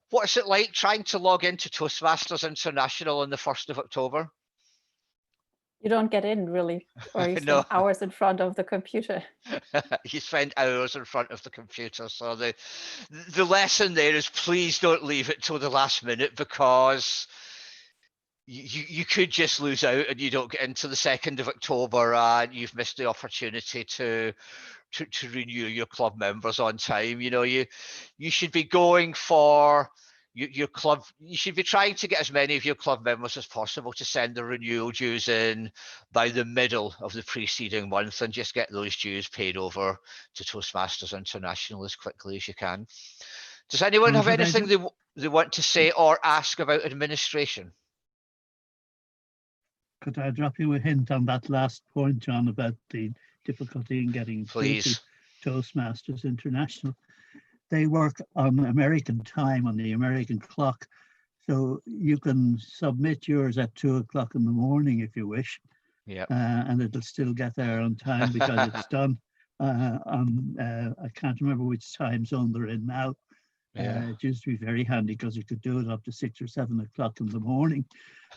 what's it like trying to log into Toastmasters International on the 1st of October? You don't get in, really, or you spend No. hours in front of the computer. You spend hours in front of the computer. So the lesson there is, please don't leave it till the last minute, because you could just lose out and you don't get into the 2nd of October and you've missed the opportunity to renew your club members on time. You know, you should be going for your club. You should be trying to get as many of your club members as possible to send the renewal dues in by the middle of the preceding month, and just get those dues paid over to Toastmasters International as quickly as you can. Does anyone have anything they want to say or ask about administration? Could I drop you a hint on that last point, John, about the difficulty in getting through to Toastmasters International? They work on American time, on the American clock. So you can submit yours at 2 o'clock in the morning if you wish. Yeah. And it'll still get there on time because it's done I can't remember which time zone they're in now. Yeah. It used to be very handy because you could do it up to 6 or 7 o'clock in the morning.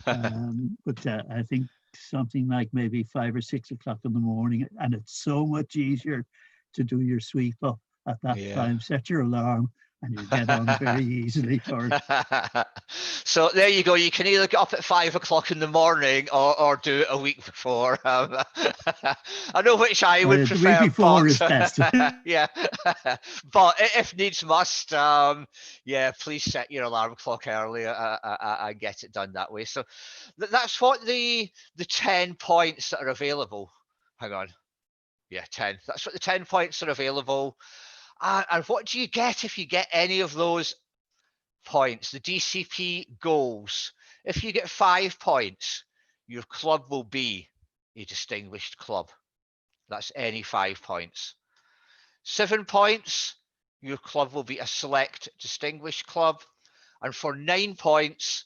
But I think something like maybe 5 or 6 o'clock in the morning, and it's so much easier to do your sweep up at that time. Set your alarm and you get on very easily for it. So there you go. You can either get up at 5 o'clock in the morning or do it a week before. I know which I would prefer. The week before is best. Yeah, but if needs must, yeah, please set your alarm clock early and get it done that way. So that's what the 10 points that are available. Hang on. Yeah, 10. That's what the 10 points are available. And what do you get if you get any of those points? The DCP goals. If you get 5 points, your club will be a distinguished club. That's any 5 points. 7 points, your club will be a select distinguished club. And for 9 points,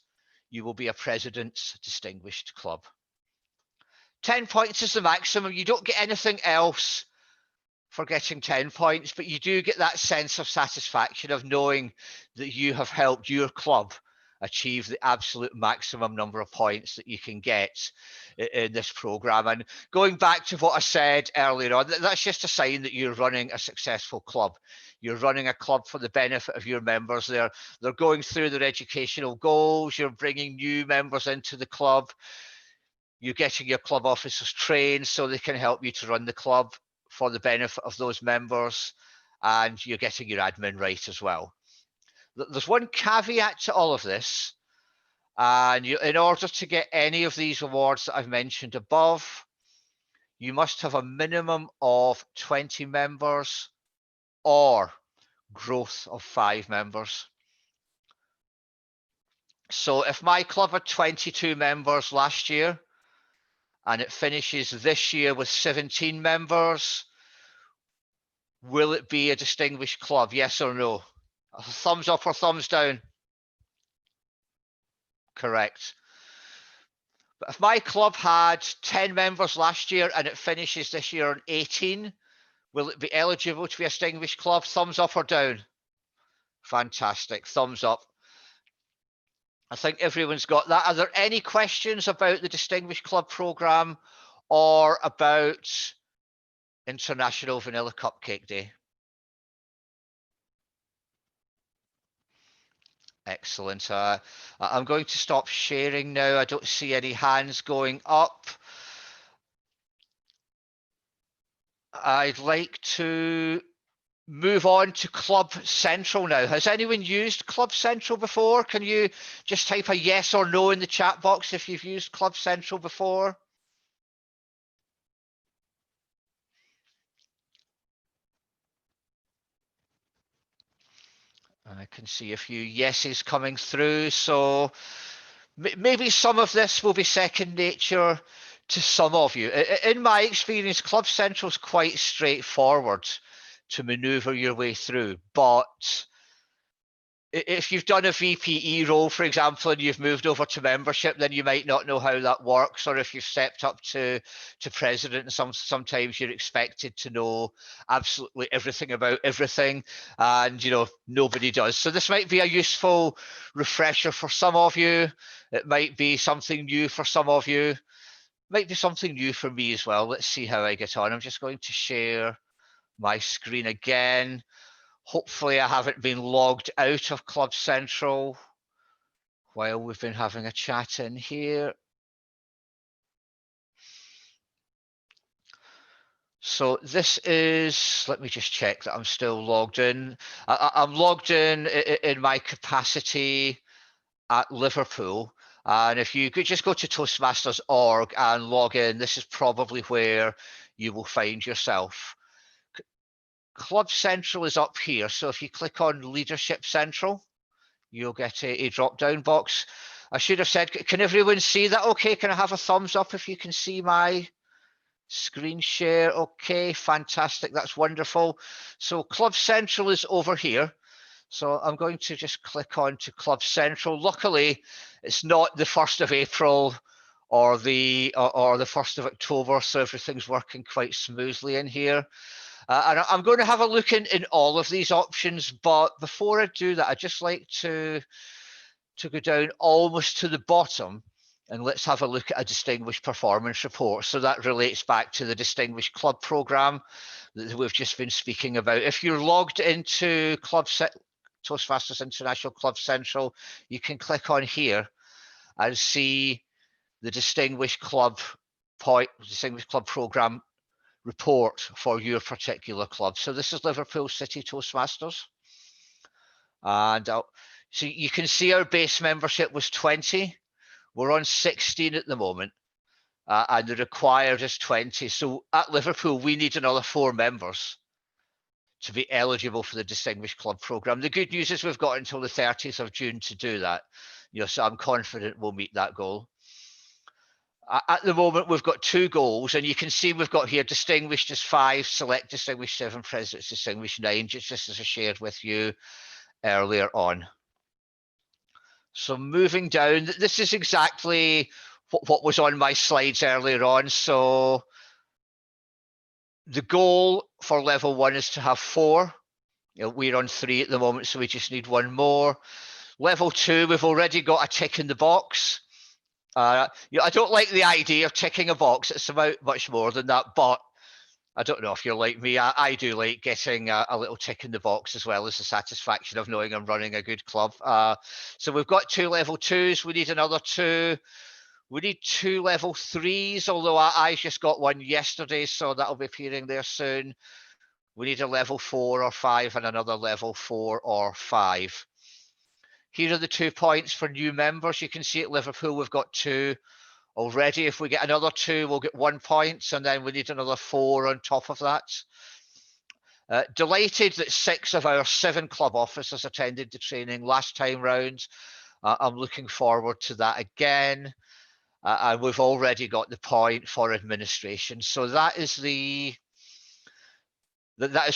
you will be a president's distinguished club. 10 points is the maximum. You don't get anything else for getting 10 points, but you do get that sense of satisfaction of knowing that you have helped your club achieve the absolute maximum number of points that you can get in this program. And going back to what I said earlier on, that's just a sign that you're running a successful club. You're running a club for the benefit of your members. They're going through their educational goals. You're bringing new members into the club. You're getting your club officers trained so they can help you to run the club for the benefit of those members, and you're getting your admin right as well. There's one caveat to all of this, and in order to get any of these awards that I've mentioned above, you must have a minimum of 20 members or growth of 5 members. So if my club had 22 members last year, and it finishes this year with 17 members, will it be a distinguished club? Yes or no? A thumbs up or thumbs down? Correct. But if my club had 10 members last year and it finishes this year on 18, will it be eligible to be a distinguished club? Thumbs up or down? Fantastic. Thumbs up. I think everyone's got that. Are there any questions about the Distinguished Club Programme or about International Vanilla Cupcake Day? Excellent. I'm going to stop sharing now. I don't see any hands going up. I'd like to move on to Club Central now. Has anyone used Club Central before? Can you just type a yes or no in the chat box if you've used Club Central before? I can see a few yeses coming through. So maybe some of this will be second nature to some of you. In my experience, Club Central is quite straightforward to maneuver your way through, but if you've done a VPE role, for example, and you've moved over to membership, then you might not know how that works. Or if you've stepped up to president, and sometimes you're expected to know absolutely everything about everything, and nobody does. So this might be a useful refresher for some of you. It might be something new for some of you. It might be something new for me as well. Let's see how I get on. I'm just going to share my screen again. Hopefully I haven't been logged out of Club Central while we've been having a chat in here. So this is, let me just check that I'm still logged in. I'm logged in my capacity at Liverpool. And if you could just go to Toastmasters.org and log in, this is probably where you will find yourself. Club Central is up here. So if you click on Leadership Central, you'll get a drop-down box. I should have said, can everyone see that okay? Can I have a thumbs up if you can see my screen share? Okay, fantastic. That's wonderful. So Club Central is over here. So I'm going to just click on to Club Central. Luckily, it's not the 1st of April or the 1st of October, so everything's working quite smoothly in here. And I'm going to have a look in all of these options, but before I do that, I'd just like to go down almost to the bottom, and let's have a look at a Distinguished Performance Report. So that relates back to the Distinguished Club Programme that we've just been speaking about. If you're logged into Toastmasters International Club Central, you can click on here and see the Distinguished Club Programme report for your particular club. So this is Liverpool City Toastmasters. And so you can see our base membership was 20. We're on 16 at the moment. And the required is 20. So at Liverpool, we need another 4 members to be eligible for the Distinguished Club Programme. The good news is we've got until the 30th of June to do that. So I'm confident we'll meet that goal. At the moment, we've got 2 goals, and you can see we've got here Distinguished is 5, Select Distinguished 7, Presidents Distinguished 9, just as I shared with you earlier on. So moving down, this is exactly what was on my slides earlier on. So the goal for level 1 is to have 4. We're on 3 at the moment, so we just need 1 more. Level 2, we've already got a tick in the box. I don't like the idea of ticking a box. It's about much more than that, but I don't know if you're like me. I do like getting a little tick in the box, as well as the satisfaction of knowing I'm running a good club. So we've got 2 level 2s. We need another 2. We need 2 level 3s, although I just got 1 yesterday, so that'll be appearing there soon. We need a level 4 or 5 and another level 4 or 5. Here are the 2 points for new members. You can see at Liverpool, we've got 2 already. If we get another 2, we'll get 1 point, and then we need another 4 on top of that. Delighted that 6 of our 7 club officers attended the training last time round. I'm looking forward to that again. And we've already got the point for administration. So that is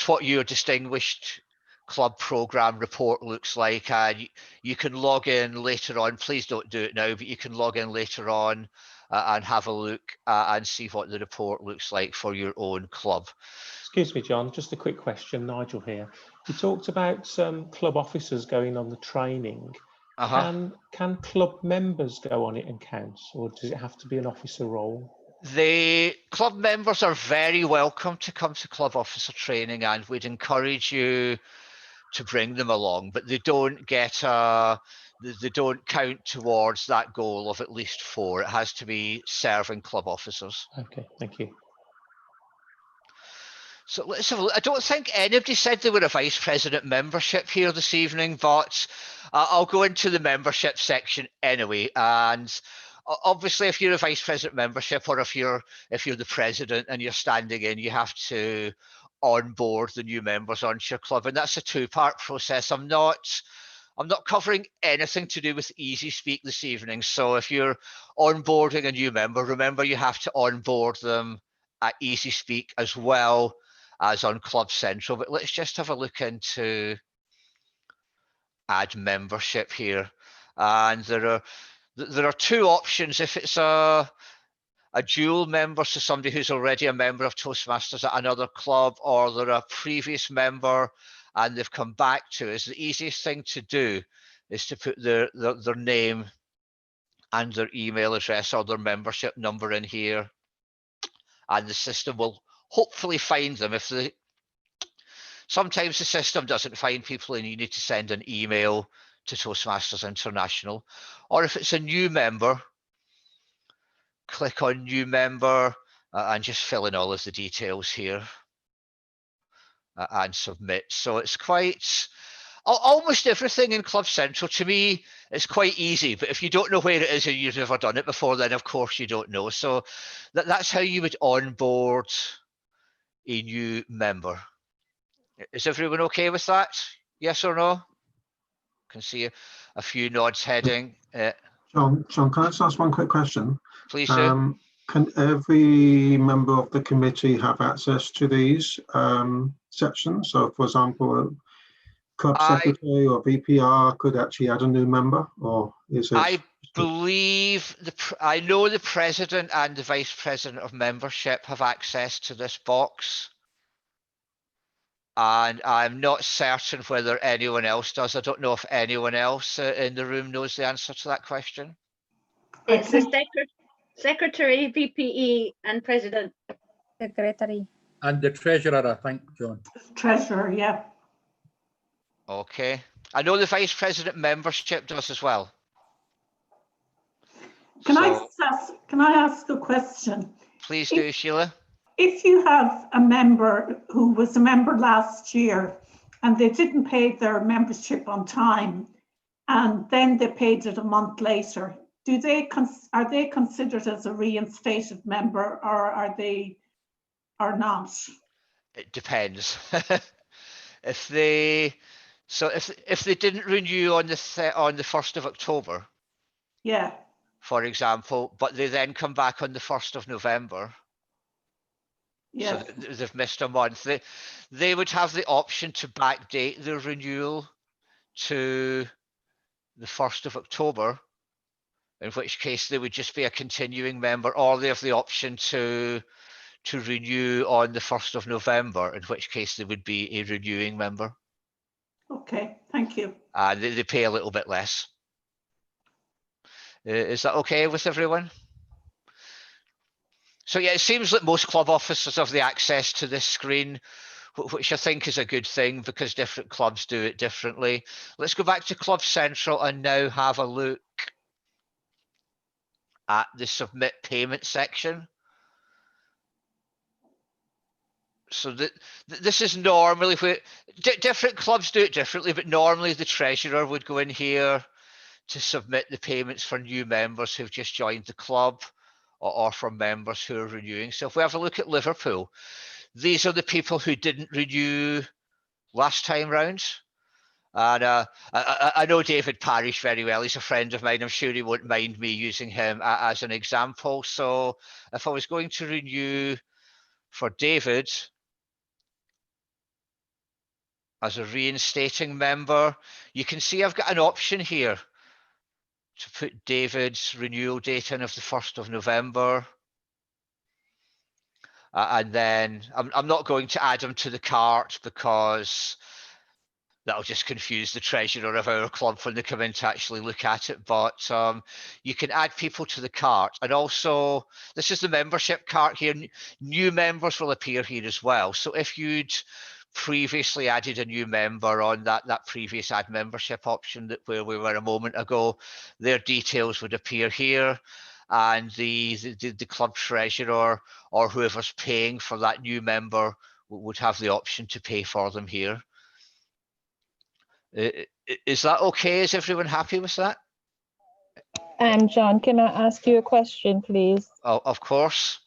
what your Distinguished Club Programme report looks like. And you can log in later on. Please don't do it now, but you can log in later on and have a look and see what the report looks like for your own club. Excuse me, John, just a quick question. Nigel here. You talked about club officers going on the training. Can club members go on it and count, or does it have to be an officer role? The club members are very welcome to come to club officer training, and we'd encourage you to bring them along, but they don't count towards that goal of at least 4. It has to be serving club officers. Okay, thank you. So let's have a look. I don't think anybody said they were a vice president membership here this evening, but I'll go into the membership section anyway. And obviously, if you're a vice president membership, or if you're the president and you're standing in, you have to onboard the new members onto your club, and that's a two-part process. I'm not covering anything to do with Easy Speak this evening. So if you're onboarding a new member, remember you have to onboard them at Easy Speak as well as on Club Central. But let's just have a look into add membership here, and there are two options. If it's a dual member, so somebody who's already a member of Toastmasters at another club, or they're a previous member and they've come back to us, the easiest thing to do is to put their name and their email address or their membership number in here, and the system will hopefully find them. Sometimes the system doesn't find people and you need to send an email to Toastmasters International, or if it's a new member, click on new member and just fill in all of the details here and submit. So it's quite, almost everything in Club Central to me is quite easy, but if you don't know where it is and you've never done it before, then of course you don't know. So that's how you would onboard a new member. Is everyone okay with that? Yes or no? Can see a few nods heading. John, can I just ask one quick question? Please do. Can every member of the committee have access to these sections? So, for example, a club secretary or VPR could actually add a new member, or is it? I believe I know the president and the vice president of membership have access to this box, and I'm not certain whether anyone else does. I don't know if anyone else in the room knows the answer to that question. It's the secretary, VPE, and president. Secretary. And the treasurer, I think, John. Treasurer, yeah. Okay. I know the vice president membership does as well. Can I ask a question? Please do, Sheila. If you have a member who was a member last year and they didn't pay their membership on time, and then they paid it a month later, are they considered as a reinstated member, or are they not? It depends. If they didn't renew on the 1st of October, yeah, for example, but they then come back on the 1st of November, yeah, so they've missed a month, they would have the option to backdate their renewal to the 1st of October, in which case they would just be a continuing member, or they have the option to renew on the 1st of November, in which case they would be a renewing member. Okay, thank you. They pay a little bit less. Is that okay with everyone? So yeah, it seems that most club officers have the access to this screen, which I think is a good thing because different clubs do it differently. Let's go back to Club Central and now have a look at the submit payment section. So this is normally where different clubs do it differently, but normally the treasurer would go in here to submit the payments for new members who've just joined the club, or for members who are renewing. So if we have a look at Liverpool, these are the people who didn't renew last time round. And I know David Parrish very well. He's a friend of mine. I'm sure he won't mind me using him as an example. So if I was going to renew for David as a reinstating member, you can see I've got an option here to put David's renewal date in of the 1st of November. And then I'm not going to add him to the cart because that'll just confuse the treasurer of our club when they come in to actually look at it. But you can add people to the cart. And also, this is the membership cart here. New members will appear here as well. So if you'd previously added a new member on that previous add membership option where we were a moment ago, their details would appear here, and the club treasurer or whoever's paying for that new member would have the option to pay for them here. Is that okay? Is everyone happy with that? John, can I ask you a question, please? Oh, of course.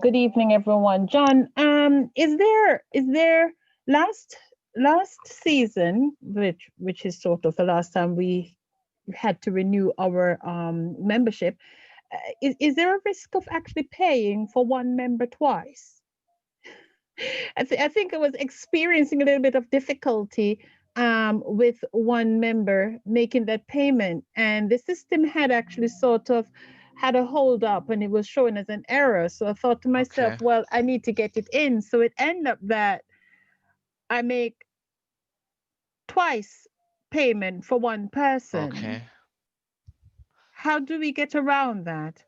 Good evening, everyone. John, is there last season, which is sort of the last time we had to renew our membership, is there a risk of actually paying for one member twice? I think I was experiencing a little bit of difficulty with one member making that payment, and the system had actually sort of had a hold up and it was showing as an error. So I thought to myself, Okay. well, I need to get it in. So it ended up that I make twice payment for one person. Okay. How do we get around that?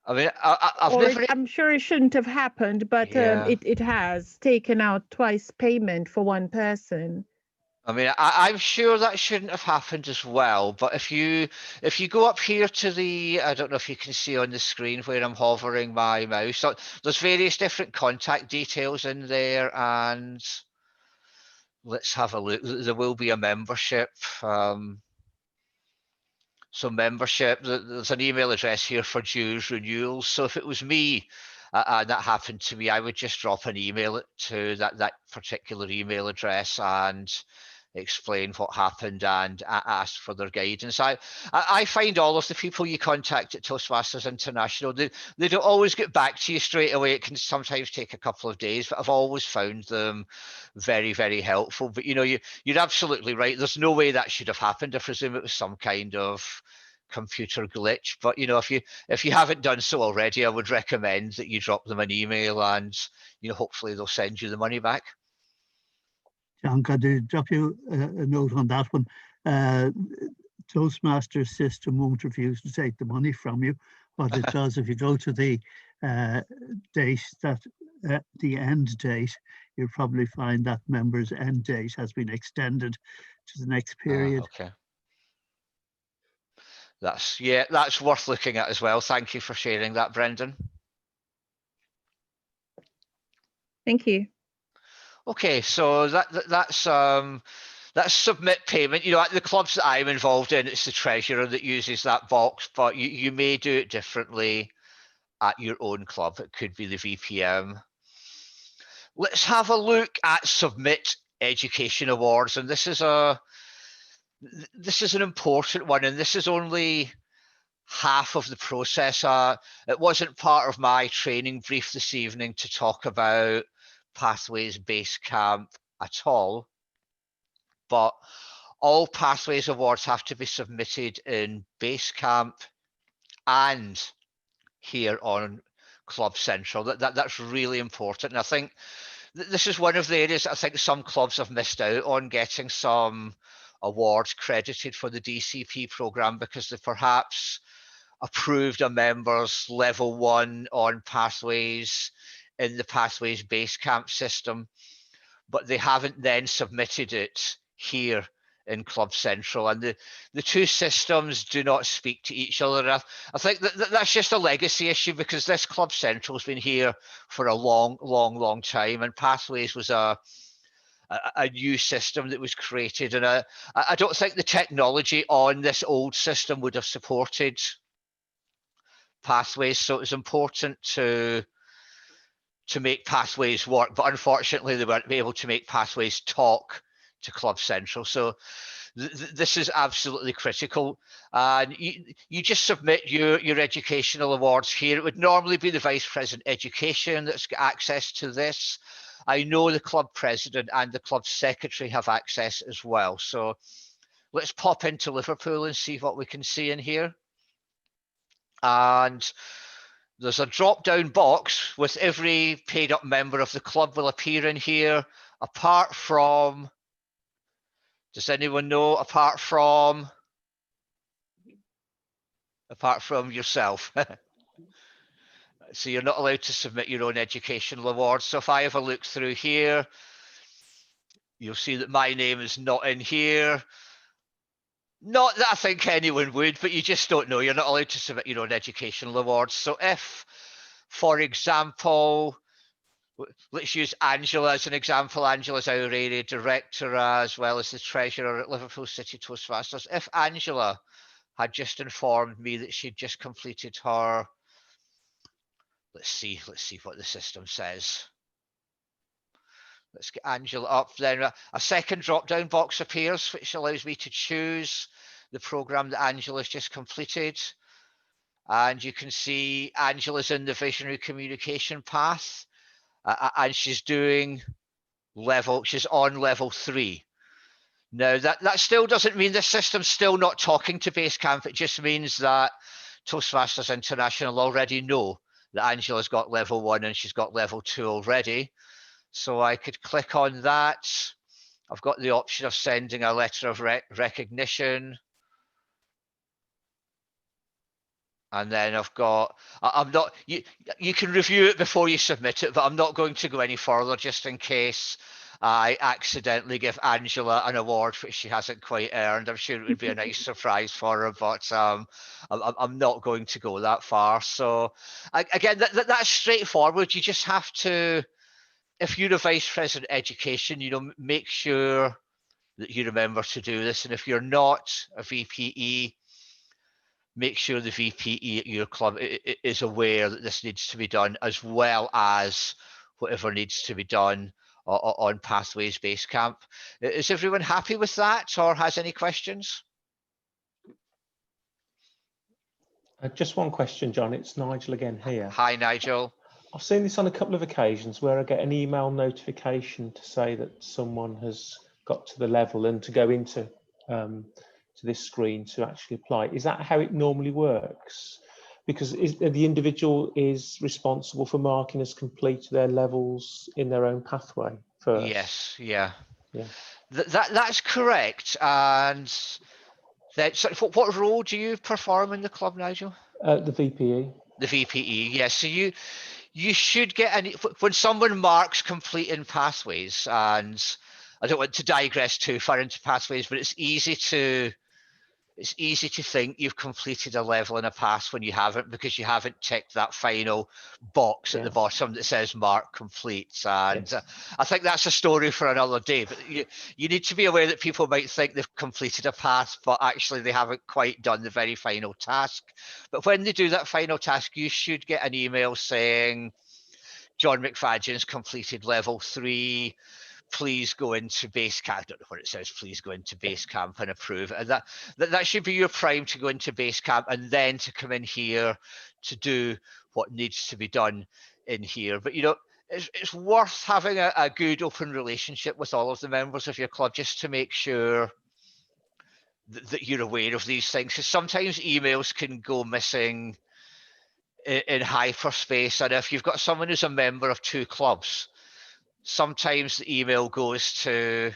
I mean, I've Or never. I'm sure it shouldn't have happened, but Yeah. it has taken out twice payment for one person. I mean, I'm sure that shouldn't have happened as well. But if you go up here to the, I don't know if you can see on the screen where I'm hovering my mouse. So there's various different contact details in there, and let's have a look. There will be a membership. So membership, there's an email address here for dues renewals. So if it was me and that happened to me, I would just drop an email to that particular email address and explain what happened and ask for their guidance. I find all of the people you contact at Toastmasters International, they don't always get back to you straight away. It can sometimes take a couple of days, but I've always found them very, very helpful. But you know, you're absolutely right. There's no way that should have happened. I presume it was some kind of computer glitch. But you know, if you haven't done so already, I would recommend that you drop them an email, and you know, hopefully they'll send you the money back. John, could I drop you a note on that one? Toastmasters system won't refuse to take the money from you. What it does, if you go to the date, the end date, you'll probably find that member's end date has been extended to the next period. Okay. That's worth looking at as well. Thank you for sharing that, Brendan. Thank you. Okay, so that's submit payment. You know, at the clubs that I'm involved in, it's the treasurer that uses that box, but you may do it differently at your own club. It could be the VPM. Let's have a look at submit education awards, and this is an important one, and this is only half of the process. It wasn't part of my training brief this evening to talk about Pathways Basecamp at all, but all Pathways awards have to be submitted in Basecamp and here on Club Central. That's really important, and I think this is one of the areas I think some clubs have missed out on getting some awards credited for the DCP program, because they perhaps approved a member's level 1 on Pathways in the Pathways Basecamp system, but they haven't then submitted it here in Club Central, and the two systems do not speak to each other. I think that's just a legacy issue, because this Club Central has been here for a long time, and Pathways was a new system that was created, and I don't think the technology on this old system would have supported Pathways, so it was important to make Pathways work, but unfortunately they weren't able to make Pathways talk to Club Central. So this is absolutely critical, and you just submit your educational awards here. It would normally be the Vice President Education that's got access to this. I know the club president and the club secretary have access as well. So let's pop into Liverpool and see what we can see in here. And there's a drop-down box with every paid-up member of the club will appear in here, apart from, does anyone know, apart from yourself. So you're not allowed to submit your own educational awards. So if I have a look through here, you'll see that my name is not in here. Not that I think anyone would, but you just don't know. You're not allowed to submit your own educational awards. So if, for example, let's use Angela as an example. Angela's our area director as well as the treasurer at Liverpool City Toastmasters. If Angela had just informed me that she'd just completed her, let's see what the system says. Let's get Angela up. Then a second drop-down box appears, which allows me to choose the program that Angela's just completed. And you can see Angela's in the visionary communication path, and she's on level 3. Now that still doesn't mean the system's still not talking to Basecamp. It just means that Toastmasters International already know that Angela's got level 1 and she's got level 2 already. So I could click on that. I've got the option of sending a letter of recognition. And then I've got, you can review it before you submit it, but I'm not going to go any further just in case I accidentally give Angela an award which she hasn't quite earned. I'm sure it would be a nice surprise for her, but I'm not going to go that far. So again, that's straightforward. You just have to, if you're a Vice President Education, make sure that you remember to do this. And if you're not a VPE, make sure the VPE at your club is aware that this needs to be done, as well as whatever needs to be done on Pathways Basecamp. Is everyone happy with that, or has any questions? Just one question, John. It's Nigel again here. Hi, Nigel. I've seen this on a couple of occasions where I get an email notification to say that someone has got to the level and to go into to this screen to actually apply. Is that how it normally works? Because the individual is responsible for marking as complete their levels in their own pathway first? Yes, yeah. Yeah. That's correct. And what role do you perform in the club, Nigel? The VPE. The VPE, yes. So you should get when someone marks complete in Pathways, and I don't want to digress too far into Pathways, but it's easy to think you've completed a level in a path when you haven't, because you haven't ticked that final box at the bottom that says mark complete. And I think that's a story for another day, but you need to be aware that people might think they've completed a path, but actually they haven't quite done the very final task. But when they do that final task, you should get an email saying, John McFadzean's completed level 3. Please go into Basecamp. I don't know what it says. Please go into Basecamp and approve it. And that should be your prime to go into Basecamp, and then to come in here to do what needs to be done in here. But it's worth having a good open relationship with all of the members of your club, just to make sure that you're aware of these things. Because sometimes emails can go missing in hyperspace, and if you've got someone who's a member of 2 clubs, sometimes the email goes to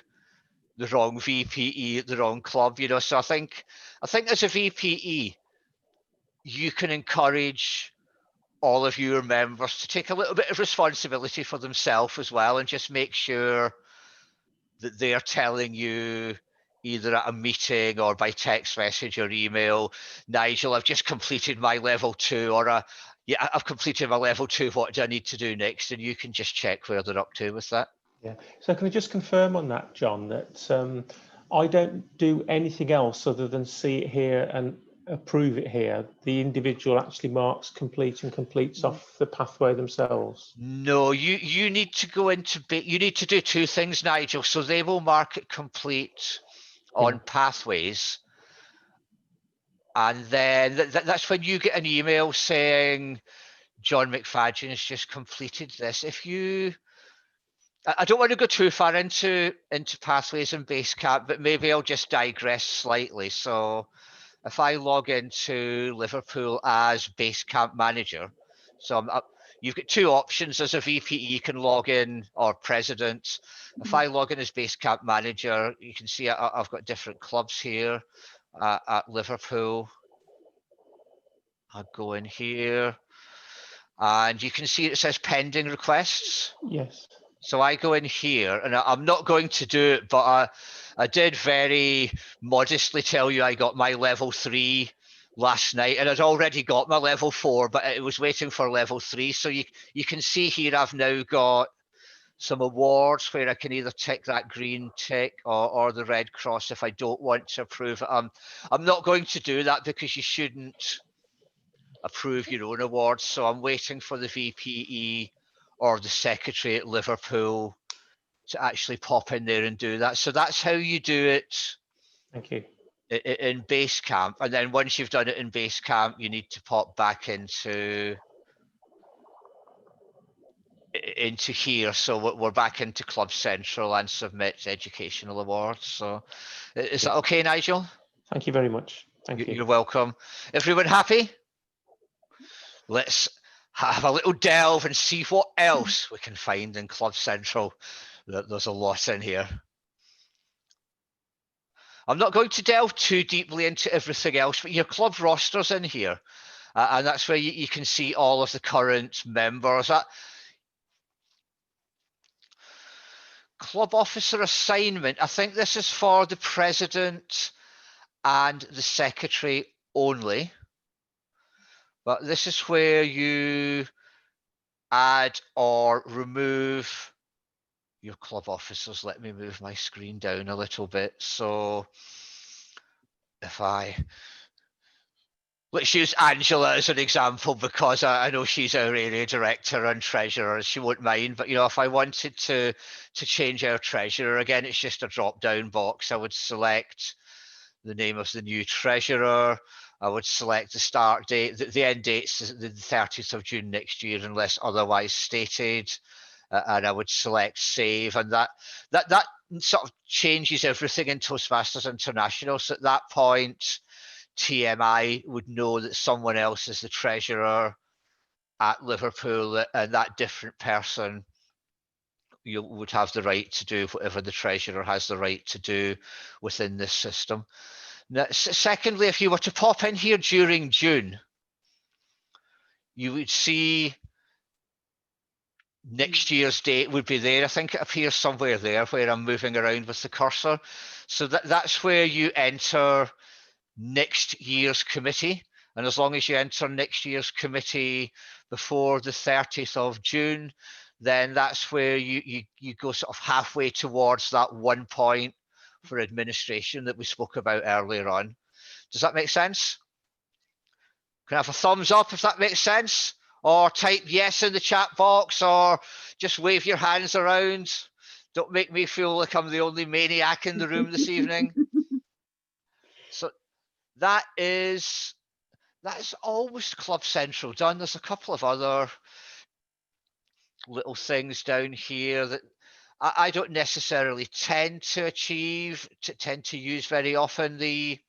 the wrong VPE at the wrong club, So I think as a VPE, you can encourage all of your members to take a little bit of responsibility for themselves as well, and just make sure that they're telling you either at a meeting or by text message or email, Nigel, I've just completed my level 2, or yeah, I've completed my level 2. What do I need to do next? And you can just check where they're up to with that. Yeah. So can I just confirm on that, John, that I don't do anything else other than see it here and approve it here? The individual actually marks complete and completes off the pathway themselves? No, you need to go into, you need to do 2 things, Nigel. So they will mark it complete on Pathways. And then that's when you get an email saying, John McFadzean has just completed this. I don't want to go too far into Pathways and Basecamp, but maybe I'll just digress slightly. So if I log into Liverpool as Basecamp manager, so you've got 2 options as a VPE. You can log in, or president. If I log in as Basecamp manager, you can see I've got different clubs here at Liverpool. I'll go in here, and you can see it says pending requests. Yes. So I go in here, and I'm not going to do it, but I did very modestly tell you I got my level 3 last night, and I'd already got my level 4, but it was waiting for level 3. So you can see here I've now got some awards where I can either tick that green tick or the red cross if I don't want to approve it. I'm not going to do that, because you shouldn't approve your own awards. So I'm waiting for the VPE or the secretary at Liverpool actually pop in there and do that. So that's how you do it. Thank you. In Basecamp, and then once you've done it in Basecamp, you need to pop back into here. So we're back into Club Central and submit educational awards. So is that okay, Nigel? Thank you very much. Thank you. You're welcome. Everyone happy? Let's have a little delve and see what else we can find in Club Central. There's a lot in here. I'm not going to delve too deeply into everything else, but your club roster's in here. And that's where you can see all of the current members. Club officer assignment, I think this is for the president and the secretary only. But this is where you add or remove your club officers. Let me move my screen down a little bit. So if let's use Angela as an example, because I know she's our area director and treasurer. She won't mind, but if I wanted to change our treasurer, again, it's just a drop down box. I would select the name of the new treasurer. I would select the start date. The end date's the 30th of June next year, unless otherwise stated. And I would select save, and that sort of changes everything in Toastmasters International. So at that point, TMI would know that someone else is the treasurer at Liverpool, and that different person would have the right to do whatever the treasurer has the right to do within this system. Now, secondly, if you were to pop in here during June, you would see next year's date would be there. I think it appears somewhere there where I'm moving around with the cursor. So that's where you enter next year's committee. And as long as you enter next year's committee before the 30th of June, then that's where you go sort of halfway towards that 1 point for administration that we spoke about earlier on. Does that make sense? Can I have a thumbs up if that makes sense? Or type yes in the chat box, or just wave your hands around. Don't make me feel like I'm the only maniac in the room this evening. So that is almost Club Central done. There's a couple of other little things down here that I don't necessarily tend to use very often. The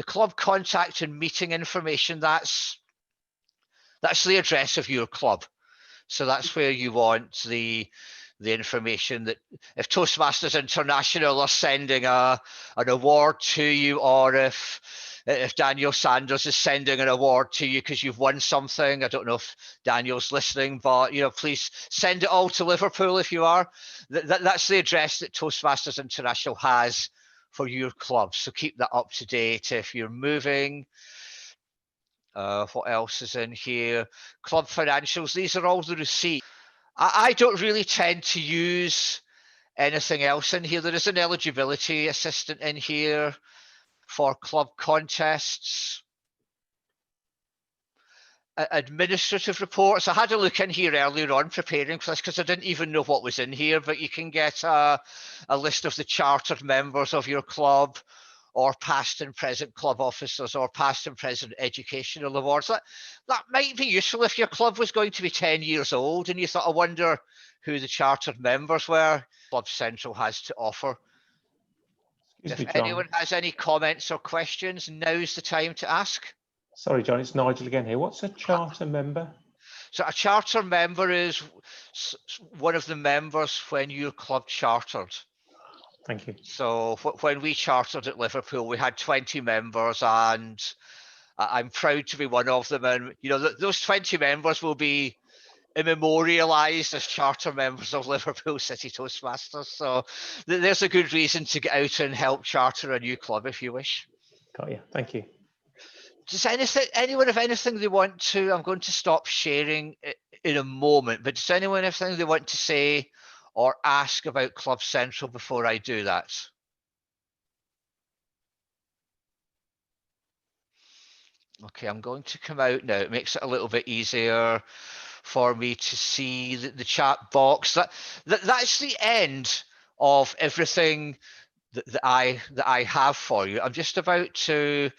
club contact and meeting information, that's the address of your club. So that's where you want the information that if Toastmasters International are sending an award to you, or if Daniel Sanders is sending an award to you because you've won something. I don't know if Daniel's listening, but please send it all to Liverpool if you are. That's the address that Toastmasters International has for your club. So keep that up to date if you're moving. What else is in here? Club financials. These are all the receipts. I don't really tend to use anything else in here. There is an eligibility assistant in here for club contests. Administrative reports. I had a look in here earlier on preparing for this because I didn't even know what was in here, but you can get a list of the chartered members of your club, or past and present club officers, or past and present educational awards. That might be useful if your club was going to be 10 years old and you thought, I wonder who the chartered members were. Club Central has to offer. If anyone has any comments or questions, now's the time to ask. Sorry, John, it's Nigel again here. What's a charter member? So a charter member is one of the members when your club chartered. Thank you. So when we chartered at Liverpool, we had 20 members, and I'm proud to be one of them. And those 20 members will be immemorialized as charter members of Liverpool City Toastmasters. So there's a good reason to get out and help charter a new club if you wish. Got you. Thank you. Does anyone have anything they want to? I'm going to stop sharing in a moment, but does anyone have anything they want to say or ask about Club Central before I do that? Okay, I'm going to come out now. It makes it a little bit easier for me to see the chat box. That's the end of everything that I have for you. I'm just about to